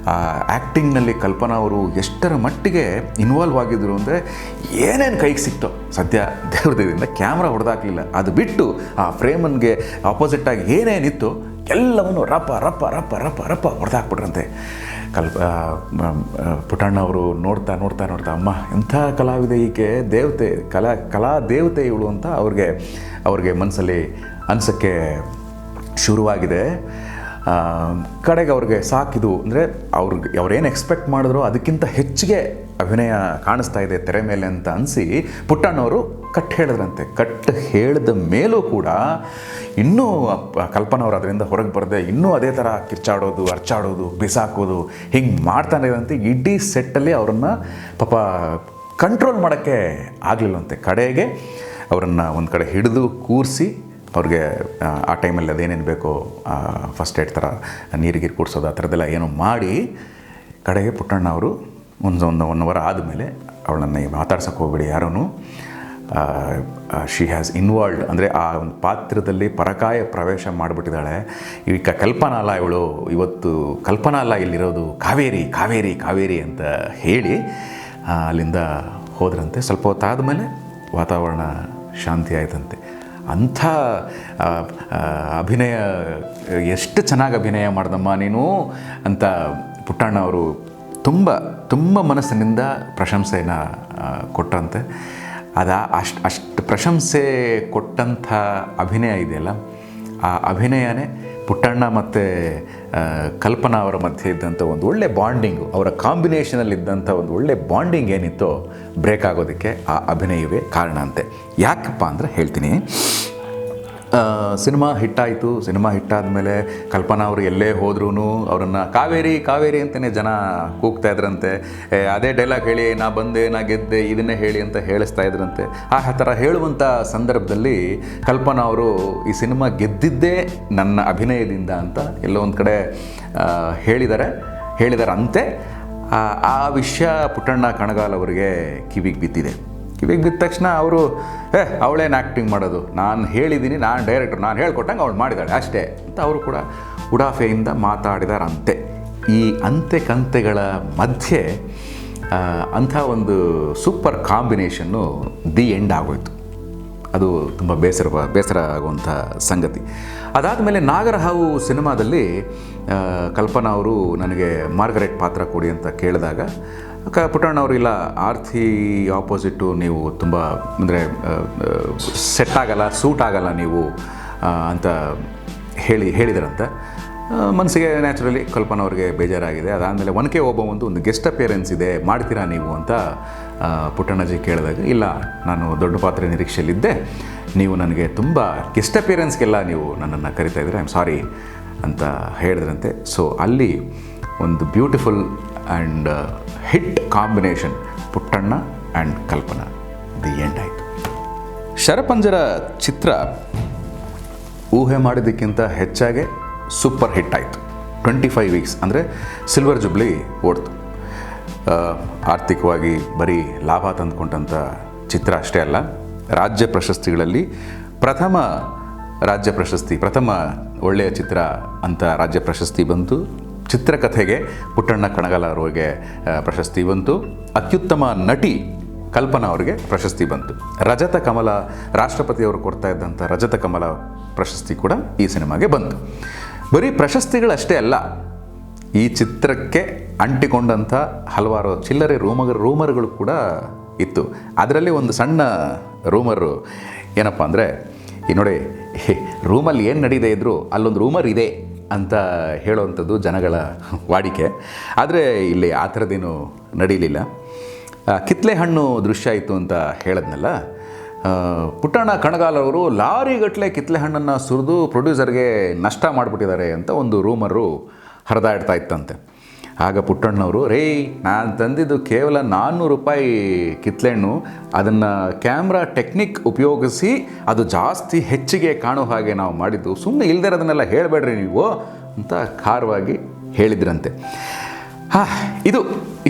ಆ್ಯಕ್ಟಿಂಗ್ನಲ್ಲಿ ಕಲ್ಪನಾ ಅವರು ಎಷ್ಟರ ಮಟ್ಟಿಗೆ ಇನ್ವಾಲ್ವ್ ಆಗಿದ್ರು ಅಂದರೆ ಏನೇನು ಕೈಗೆ ಸಿಕ್ತೋ, ಸದ್ಯ ದೇವ್ರದಿಂದ ಕ್ಯಾಮ್ರಾ ಹೊಡೆದಾಕಲಿಲ್ಲ, ಅದು ಬಿಟ್ಟು ಆ ಫ್ರೇಮನ್ಗೆ ಆಪೋಸಿಟ್ಟಾಗಿ ಏನೇನಿತ್ತು ಎಲ್ಲವನ್ನು ರಪ್ಪ ರಪ್ಪ ರಪ್ಪ ರಪ್ಪ ರಪ್ಪ ಹೊಡೆದಾಕ್ಬಿಟ್ರಂತೆ. ಪುಟ್ಟಣ್ಣ ಅವರು ನೋಡ್ತಾ ನೋಡ್ತಾ ನೋಡ್ತಾ ಅಮ್ಮ ಎಂಥ ಕಲಾವಿದೆ ಈಕೆ, ದೇವತೆ, ಕಲಾ ದೇವತೆ ಇವಳು ಅಂತ ಅವ್ರಿಗೆ ಮನಸ್ಸಲ್ಲಿ ಅನಿಸೋಕ್ಕೆ ಶುರುವಾಗಿದೆ. ಕಡೆಗೆ ಅವ್ರಿಗೆ ಸಾಕಿದು ಅಂದರೆ ಅವ್ರೇನು ಎಕ್ಸ್ಪೆಕ್ಟ್ ಮಾಡಿದ್ರು ಅದಕ್ಕಿಂತ ಹೆಚ್ಚಿಗೆ ಅಭಿನಯ ಕಾಣಿಸ್ತಾ ಇದೆ ತೆರೆ ಮೇಲೆ ಅಂತ ಅನಿಸಿ ಪುಟ್ಟಣ್ಣವರು ಕಟ್ ಹೇಳಿದ್ರಂತೆ. ಕಟ್ ಹೇಳಿದ ಮೇಲೂ ಕೂಡ ಇನ್ನೂ ಕಲ್ಪನಾ ಅವರು ಅದರಿಂದ ಹೊರಗೆ ಬರದೆ ಇನ್ನೂ ಅದೇ ಥರ ಕಿರ್ಚಾಡೋದು, ಅರ್ಚಾಡೋದು, ಬಿಸಾಕೋದು ಹಿಂಗೆ ಮಾಡ್ತಾನೆ ಇರೋಂತೆ ಇಡೀ ಸೆಟ್ಟಲ್ಲಿ ಅವರನ್ನು ಪಾಪ ಕಂಟ್ರೋಲ್ ಮಾಡೋಕ್ಕೆ ಆಗಲಿಲ್ಲವಂತೆ. ಕಡೆಗೆ ಅವರನ್ನು ಒಂದು ಕಡೆ ಹಿಡಿದು ಕೂರಿಸಿ ಅವ್ರಿಗೆ ಆ ಟೈಮಲ್ಲಿ ಅದೇನೇನು ಬೇಕೋ ಫಸ್ಟ್ ಏಡ್ ಥರ ನೀರಿಗೆ ಕೂರಿಸೋದು ಆ ಥರದ್ದೆಲ್ಲ ಏನೋ ಮಾಡಿ ಕಡೆಗೆ ಪುಟ್ಟಣ್ಣ ಅವರು ಒಂದು 1 ಅವರ್ ಆದಮೇಲೆ ಅವಳನ್ನು ಮಾತಾಡ್ಸೋಕ್ಕೆ ಹೋಗ್ಬೇಡಿ ಯಾರೂ, ಶಿ ಹ್ಯಾಸ್ ಇನ್ವಾಲ್ವ್ಡ್ ಅಂದರೆ ಆ ಒಂದು ಪಾತ್ರದಲ್ಲಿ ಪರಕಾಯ ಪ್ರವೇಶ ಮಾಡಿಬಿಟ್ಟಿದ್ದಾಳೆ. ಈಗ ಕಲ್ಪನಾ ಅಲ್ಲ ಇವಳು, ಇವತ್ತು ಕಲ್ಪನಾ ಅಲ್ಲ ಇಲ್ಲಿರೋದು, ಕಾವೇರಿ ಕಾವೇರಿ ಕಾವೇರಿ ಅಂತ ಹೇಳಿ ಅಲ್ಲಿಂದ ಹೋದ್ರಂತೆ. ಸ್ವಲ್ಪ ಹೊತ್ತಾದಮೇಲೆ ವಾತಾವರಣ ಶಾಂತಿ ಆಯ್ತಂತೆ. ಅಂಥ ಅಭಿನಯ, ಎಷ್ಟು ಚೆನ್ನಾಗಿ ಅಭಿನಯ ಮಾಡ್ದಮ್ಮ ನೀನು ಅಂತ ಪುಟ್ಟಣ್ಣ ಅವರು ತುಂಬ ಮನಸ್ಸಿನಿಂದ ಪ್ರಶಂಸೆಯನ್ನು ಕೊಟ್ಟಂತೆ. ಅಷ್ಟು ಪ್ರಶಂಸೆ ಕೊಟ್ಟಂಥ ಅಭಿನಯ ಇದೆಯಲ್ಲ, ಆ ಅಭಿನಯನೇ ಪುಟ್ಟಣ್ಣ ಮತ್ತು ಕಲ್ಪನಾ ಅವರ ಮಧ್ಯೆ ಇದ್ದಂಥ ಒಂದು ಒಳ್ಳೆ ಬಾಂಡಿಂಗು, ಅವರ ಕಾಂಬಿನೇಷನಲ್ಲಿದ್ದಂಥ ಒಂದು ಒಳ್ಳೆ ಬಾಂಡಿಂಗ್ ಏನಿತ್ತೋ ಬ್ರೇಕ್ ಆಗೋದಕ್ಕೆ ಆ ಅಭಿನಯವೇ ಕಾರಣ ಅಂತೆ. ಯಾಕಪ್ಪ ಅಂದರೆ ಹೇಳ್ತೀನಿ, ಸಿನಿಮಾ ಹಿಟ್ಟಾಯಿತು. ಸಿನಿಮಾ ಹಿಟ್ಟಾದಮೇಲೆ ಕಲ್ಪನಾ ಅವರು ಎಲ್ಲೇ ಹೋದ್ರೂ ಅವರನ್ನು ಕಾವೇರಿ ಕಾವೇರಿ ಅಂತಲೇ ಜನ ಕೂಗ್ತಾ ಇದ್ರಂತೆ. ಅದೇ ಡೈಲಾಗ್ ಹೇಳಿ, ನಾ ಬಂದೆ, ನಾ ಗೆದ್ದೆ, ಇದನ್ನೇ ಹೇಳಿ ಅಂತ ಹೇಳಿಸ್ತಾ ಇದ್ರಂತೆ. ಆ ಥರ ಹೇಳುವಂಥ ಸಂದರ್ಭದಲ್ಲಿ ಕಲ್ಪನಾ ಅವರು ಈ ಸಿನಿಮಾ ಗೆದ್ದಿದ್ದೇ ನನ್ನ ಅಭಿನಯದಿಂದ ಅಂತ ಎಲ್ಲೋ ಒಂದು ಕಡೆ ಹೇಳಿದಾರಂತೆ. ಆ ವಿಷಯ ಪುಟ್ಟಣ್ಣ ಕಣಗಾಲ್ ಅವರಿಗೆ ಕಿವಿಗೆ ಬಿದ್ದಿದೆ. ಕಿವಿಗೆ ಬಿದ್ದ ತಕ್ಷಣ ಅವರು ಅವಳೇನು ಆ್ಯಕ್ಟಿಂಗ್ ಮಾಡೋದು, ನಾನು ಹೇಳಿದ್ದೀನಿ, ನಾನು ಡೈರೆಕ್ಟರ್, ನಾನು ಹೇಳ್ಕೊಟ್ಟಂಗೆ ಅವಳು ಮಾಡಿದಾಳೆ ಅಷ್ಟೇ ಅಂತ ಅವರು ಕೂಡ ಉಡಾಫೆಯಿಂದ ಮಾತಾಡಿದಾರಂತೆ. ಈ ಅಂತೆ ಕಂತೆಗಳ ಮಧ್ಯೆ ಅಂಥ ಒಂದು ಸೂಪರ್ ಕಾಂಬಿನೇಷನ್ನು ದಿ ಎಂಡ್ ಆಗೋಯ್ತು. ಅದು ತುಂಬ ಬೇಸರ ಆಗುವಂಥ ಸಂಗತಿ. ಅದಾದಮೇಲೆ ನಾಗರಹಾವು ಸಿನಿಮಾದಲ್ಲಿ ಕಲ್ಪನಾ ಅವರು ನನಗೆ ಮಾರ್ಗರೆಟ್ ಪಾತ್ರ ಕೊಡಿ ಅಂತ ಕೇಳಿದಾಗ ಪುಟ್ಟಣ್ಣ ಅವರು ಇಲ್ಲ, ಆರ್ಥಿ ಆಪೋಸಿಟ್ಟು ನೀವು ತುಂಬ ಅಂದರೆ ಸೂಟ್ ಆಗಲ್ಲ ನೀವು ಅಂತ ಹೇಳಿದ್ರಂತೆ. ಮನಸ್ಸಿಗೆ ನ್ಯಾಚುರಲಿ ಕಲ್ಪನಾ ಅವ್ರಿಗೆ ಬೇಜಾರಾಗಿದೆ. ಅದಾದಮೇಲೆ ಒನಕೆ ಒಂದು ಗೆಸ್ಟ್ ಅಪಿಯರೆನ್ಸ್ ಇದೆ, ಮಾಡ್ತೀರಾ ನೀವು ಅಂತ ಪುಟ್ಟಣ್ಣಜಿ ಕೇಳಿದಾಗ ಇಲ್ಲ, ನಾನು ದೊಡ್ಡ ಪಾತ್ರೆ ನಿರೀಕ್ಷೆಯಲ್ಲಿದ್ದೆ, ನೀವು ನನಗೆ ತುಂಬ ಗೆಸ್ಟ್ ಅಪಿಯರೆನ್ಸ್ಗೆಲ್ಲ ನೀವು ನನ್ನನ್ನು ಕರಿತಾ ಇದ್ದೀರಾ, ಐ ಆಮ್ ಸಾರಿ ಅಂತ ಹೇಳಿದ್ರಂತೆ. ಸೊ ಅಲ್ಲಿ ಒಂದು beautiful and hit combination Puttanna and Kalpana the end ಆಯಿತು. ಶರಪಂಜರ ಚಿತ್ರ ಊಹೆ ಮಾಡಿದ್ದಕ್ಕಿಂತ ಹೆಚ್ಚಾಗಿ ಸೂಪರ್ ಹಿಟ್ ಆಯಿತು. 25 ವೀಕ್ಸ್ ಅಂದರೆ ಸಿಲ್ವರ್ ಜುಬ್ಲಿ ಓಡ್ತು. ಆರ್ಥಿಕವಾಗಿ ಬರೀ ಲಾಭ ತಂದುಕೊಂಡಂಥ ಚಿತ್ರ ಅಷ್ಟೇ ಅಲ್ಲ, ರಾಜ್ಯ ಪ್ರಶಸ್ತಿಗಳಲ್ಲಿ ಪ್ರಥಮ ಒಳ್ಳೆಯ ಚಿತ್ರ ಅಂತ ರಾಜ್ಯ ಪ್ರಶಸ್ತಿ ಬಂತು. ಚಿತ್ರಕಥೆಗೆ ಪುಟ್ಟಣ್ಣ ಕಣಗಾಲ್ ಅವರಿಗೆ ಪ್ರಶಸ್ತಿ ಬಂತು. ಅತ್ಯುತ್ತಮ ನಟಿ ಕಲ್ಪನಾ ಅವರಿಗೆ ಪ್ರಶಸ್ತಿ ಬಂತು. ರಜತ ಕಮಲ, ರಾಷ್ಟ್ರಪತಿಯವರು ಕೊಡ್ತಾ ಇದ್ದಂಥ ರಜತ ಕಮಲ ಪ್ರಶಸ್ತಿ ಕೂಡ ಈ ಸಿನಿಮಾಗೆ ಬಂತು. ಬರೀ ಪ್ರಶಸ್ತಿಗಳಷ್ಟೇ ಅಲ್ಲ, ಈ ಚಿತ್ರಕ್ಕೆ ಅಂಟಿಕೊಂಡಂಥ ಹಲವಾರು ಚಿಲ್ಲರೆ ರೂಮರ್ಗಳು ಕೂಡ ಇತ್ತು. ಅದರಲ್ಲಿ ಒಂದು ಸಣ್ಣ ರೂಮರು ಏನಪ್ಪ ಅಂದರೆ, ಈ ನೋಡಿ, ರೂಮಲ್ಲಿ ಏನು ನಡೀದೇ ಇದ್ದರೂ ಅಲ್ಲೊಂದು ರೂಮರ್ ಇದೆ ಅಂತ ಹೇಳುವಂಥದ್ದು ಜನಗಳ ವಾಡಿಕೆ. ಆದರೆ ಇಲ್ಲಿ ಆ ಥರದ್ದೇನು ನಡೀಲಿಲ್ಲ. ಕಿತ್ಲೆ ಹಣ್ಣು ದೃಶ್ಯ ಇತ್ತು ಅಂತ ಹೇಳಿದ್ನಲ್ಲ, ಪುಟ್ಟಣ್ಣ ಕಣಗಾಲ್ ಅವರು ಲಾರಿಗಟ್ಟಲೆ ಕಿತ್ಲೆ ಹಣ್ಣನ್ನು ಸುರಿದು ಪ್ರೊಡ್ಯೂಸರ್ಗೆ ನಷ್ಟ ಮಾಡಿಬಿಟ್ಟಿದ್ದಾರೆ ಅಂತ ಒಂದು ರೂಮರು ಹರಿದಾಡ್ತಾ ಇತ್ತಂತೆ. ಆಗ ಪುಟ್ಟಣ್ಣವರು, ನಾನು ತಂದಿದ್ದು ಕೇವಲ 400 ರೂಪಾಯಿ ಕಿತ್ಲೆಹಣ್ಣು, ಅದನ್ನು ಕ್ಯಾಮ್ರಾ ಟೆಕ್ನಿಕ್ ಉಪಯೋಗಿಸಿ ಅದು ಜಾಸ್ತಿ ಹೆಚ್ಚಿಗೆ ಕಾಣೋ ಹಾಗೆ ನಾವು ಮಾಡಿದ್ದು, ಸುಮ್ಮನೆ ಇಲ್ದಿರೋದನ್ನೆಲ್ಲ ಹೇಳಬೇಡ್ರಿ ನೀವು ಅಂತ ಖಾರವಾಗಿ ಹೇಳಿದ್ರಂತೆ.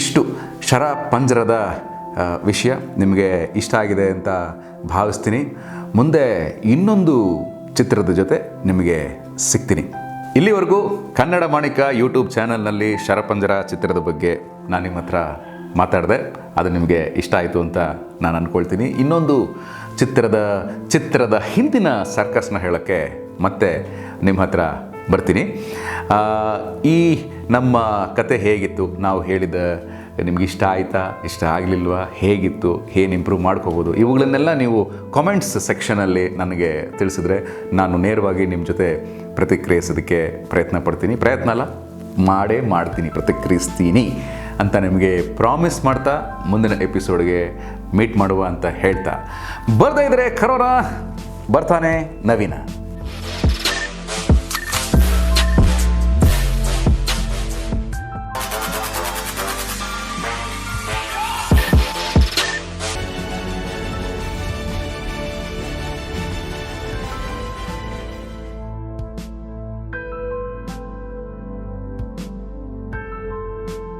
ಇಷ್ಟು ಶರಪಂಜರದ ವಿಷಯ ನಿಮಗೆ ಇಷ್ಟ ಆಗಿದೆ ಅಂತ ಭಾವಿಸ್ತೀನಿ. ಮುಂದೆ ಇನ್ನೊಂದು ಚಿತ್ರದ ಜೊತೆ ನಿಮಗೆ ಸಿಗ್ತೀನಿ. ಇಲ್ಲಿವರೆಗೂ ಕನ್ನಡ ಮಾಣಿಕ ಯೂಟ್ಯೂಬ್ ಚಾನಲ್ನಲ್ಲಿ ಶರಪಂಜರ ಚಿತ್ರದ ಬಗ್ಗೆ ನಾನು ನಿಮ್ಮ ಹತ್ರ ಮಾತಾಡಿದೆ. ಅದು ನಿಮಗೆ ಇಷ್ಟ ಆಯಿತು ಅಂತ ನಾನು ಅಂದ್ಕೊಳ್ತೀನಿ. ಇನ್ನೊಂದು ಚಿತ್ರದ ಹಿಂದಿನ ಸರ್ಕಸ್ನ ಹೇಳೋಕ್ಕೆ ಮತ್ತೆ ನಿಮ್ಮ ಹತ್ರ ಬರ್ತೀನಿ. ಈ ನಮ್ಮ ಕತೆ ಹೇಗಿತ್ತು, ನಾವು ಹೇಳಿದ ನಿಮ್ಗೆ ಇಷ್ಟ ಆಯಿತಾ, ಇಷ್ಟ ಆಗಲಿಲ್ವಾ, ಹೇಗಿತ್ತು, ಏನು ಇಂಪ್ರೂವ್ ಮಾಡ್ಕೋಬೋದು, ಇವುಗಳನ್ನೆಲ್ಲ ನೀವು ಕಾಮೆಂಟ್ಸ್ ಸೆಕ್ಷನಲ್ಲಿ ನನಗೆ ತಿಳಿಸಿದ್ರೆ ನಾನು ನೇರವಾಗಿ ನಿಮ್ಮ ಜೊತೆ ಪ್ರತಿಕ್ರಿಯಿಸೋದಕ್ಕೆ ಪ್ರಯತ್ನ ಅಲ್ಲ ಮಾಡ್ತೀನಿ, ಪ್ರತಿಕ್ರಿಯಿಸ್ತೀನಿ ಅಂತ ನಿಮಗೆ ಪ್ರಾಮಿಸ್ ಮಾಡ್ತಾ ಮುಂದಿನ ಎಪಿಸೋಡ್ಗೆ ಮೀಟ್ ಮಾಡುವ ಅಂತ ಹೇಳ್ತಾ, ಬರ್ತಾ ಇದ್ದರೆ ಕರೋನಾ ಬರ್ತಾನೆ ನವೀನ.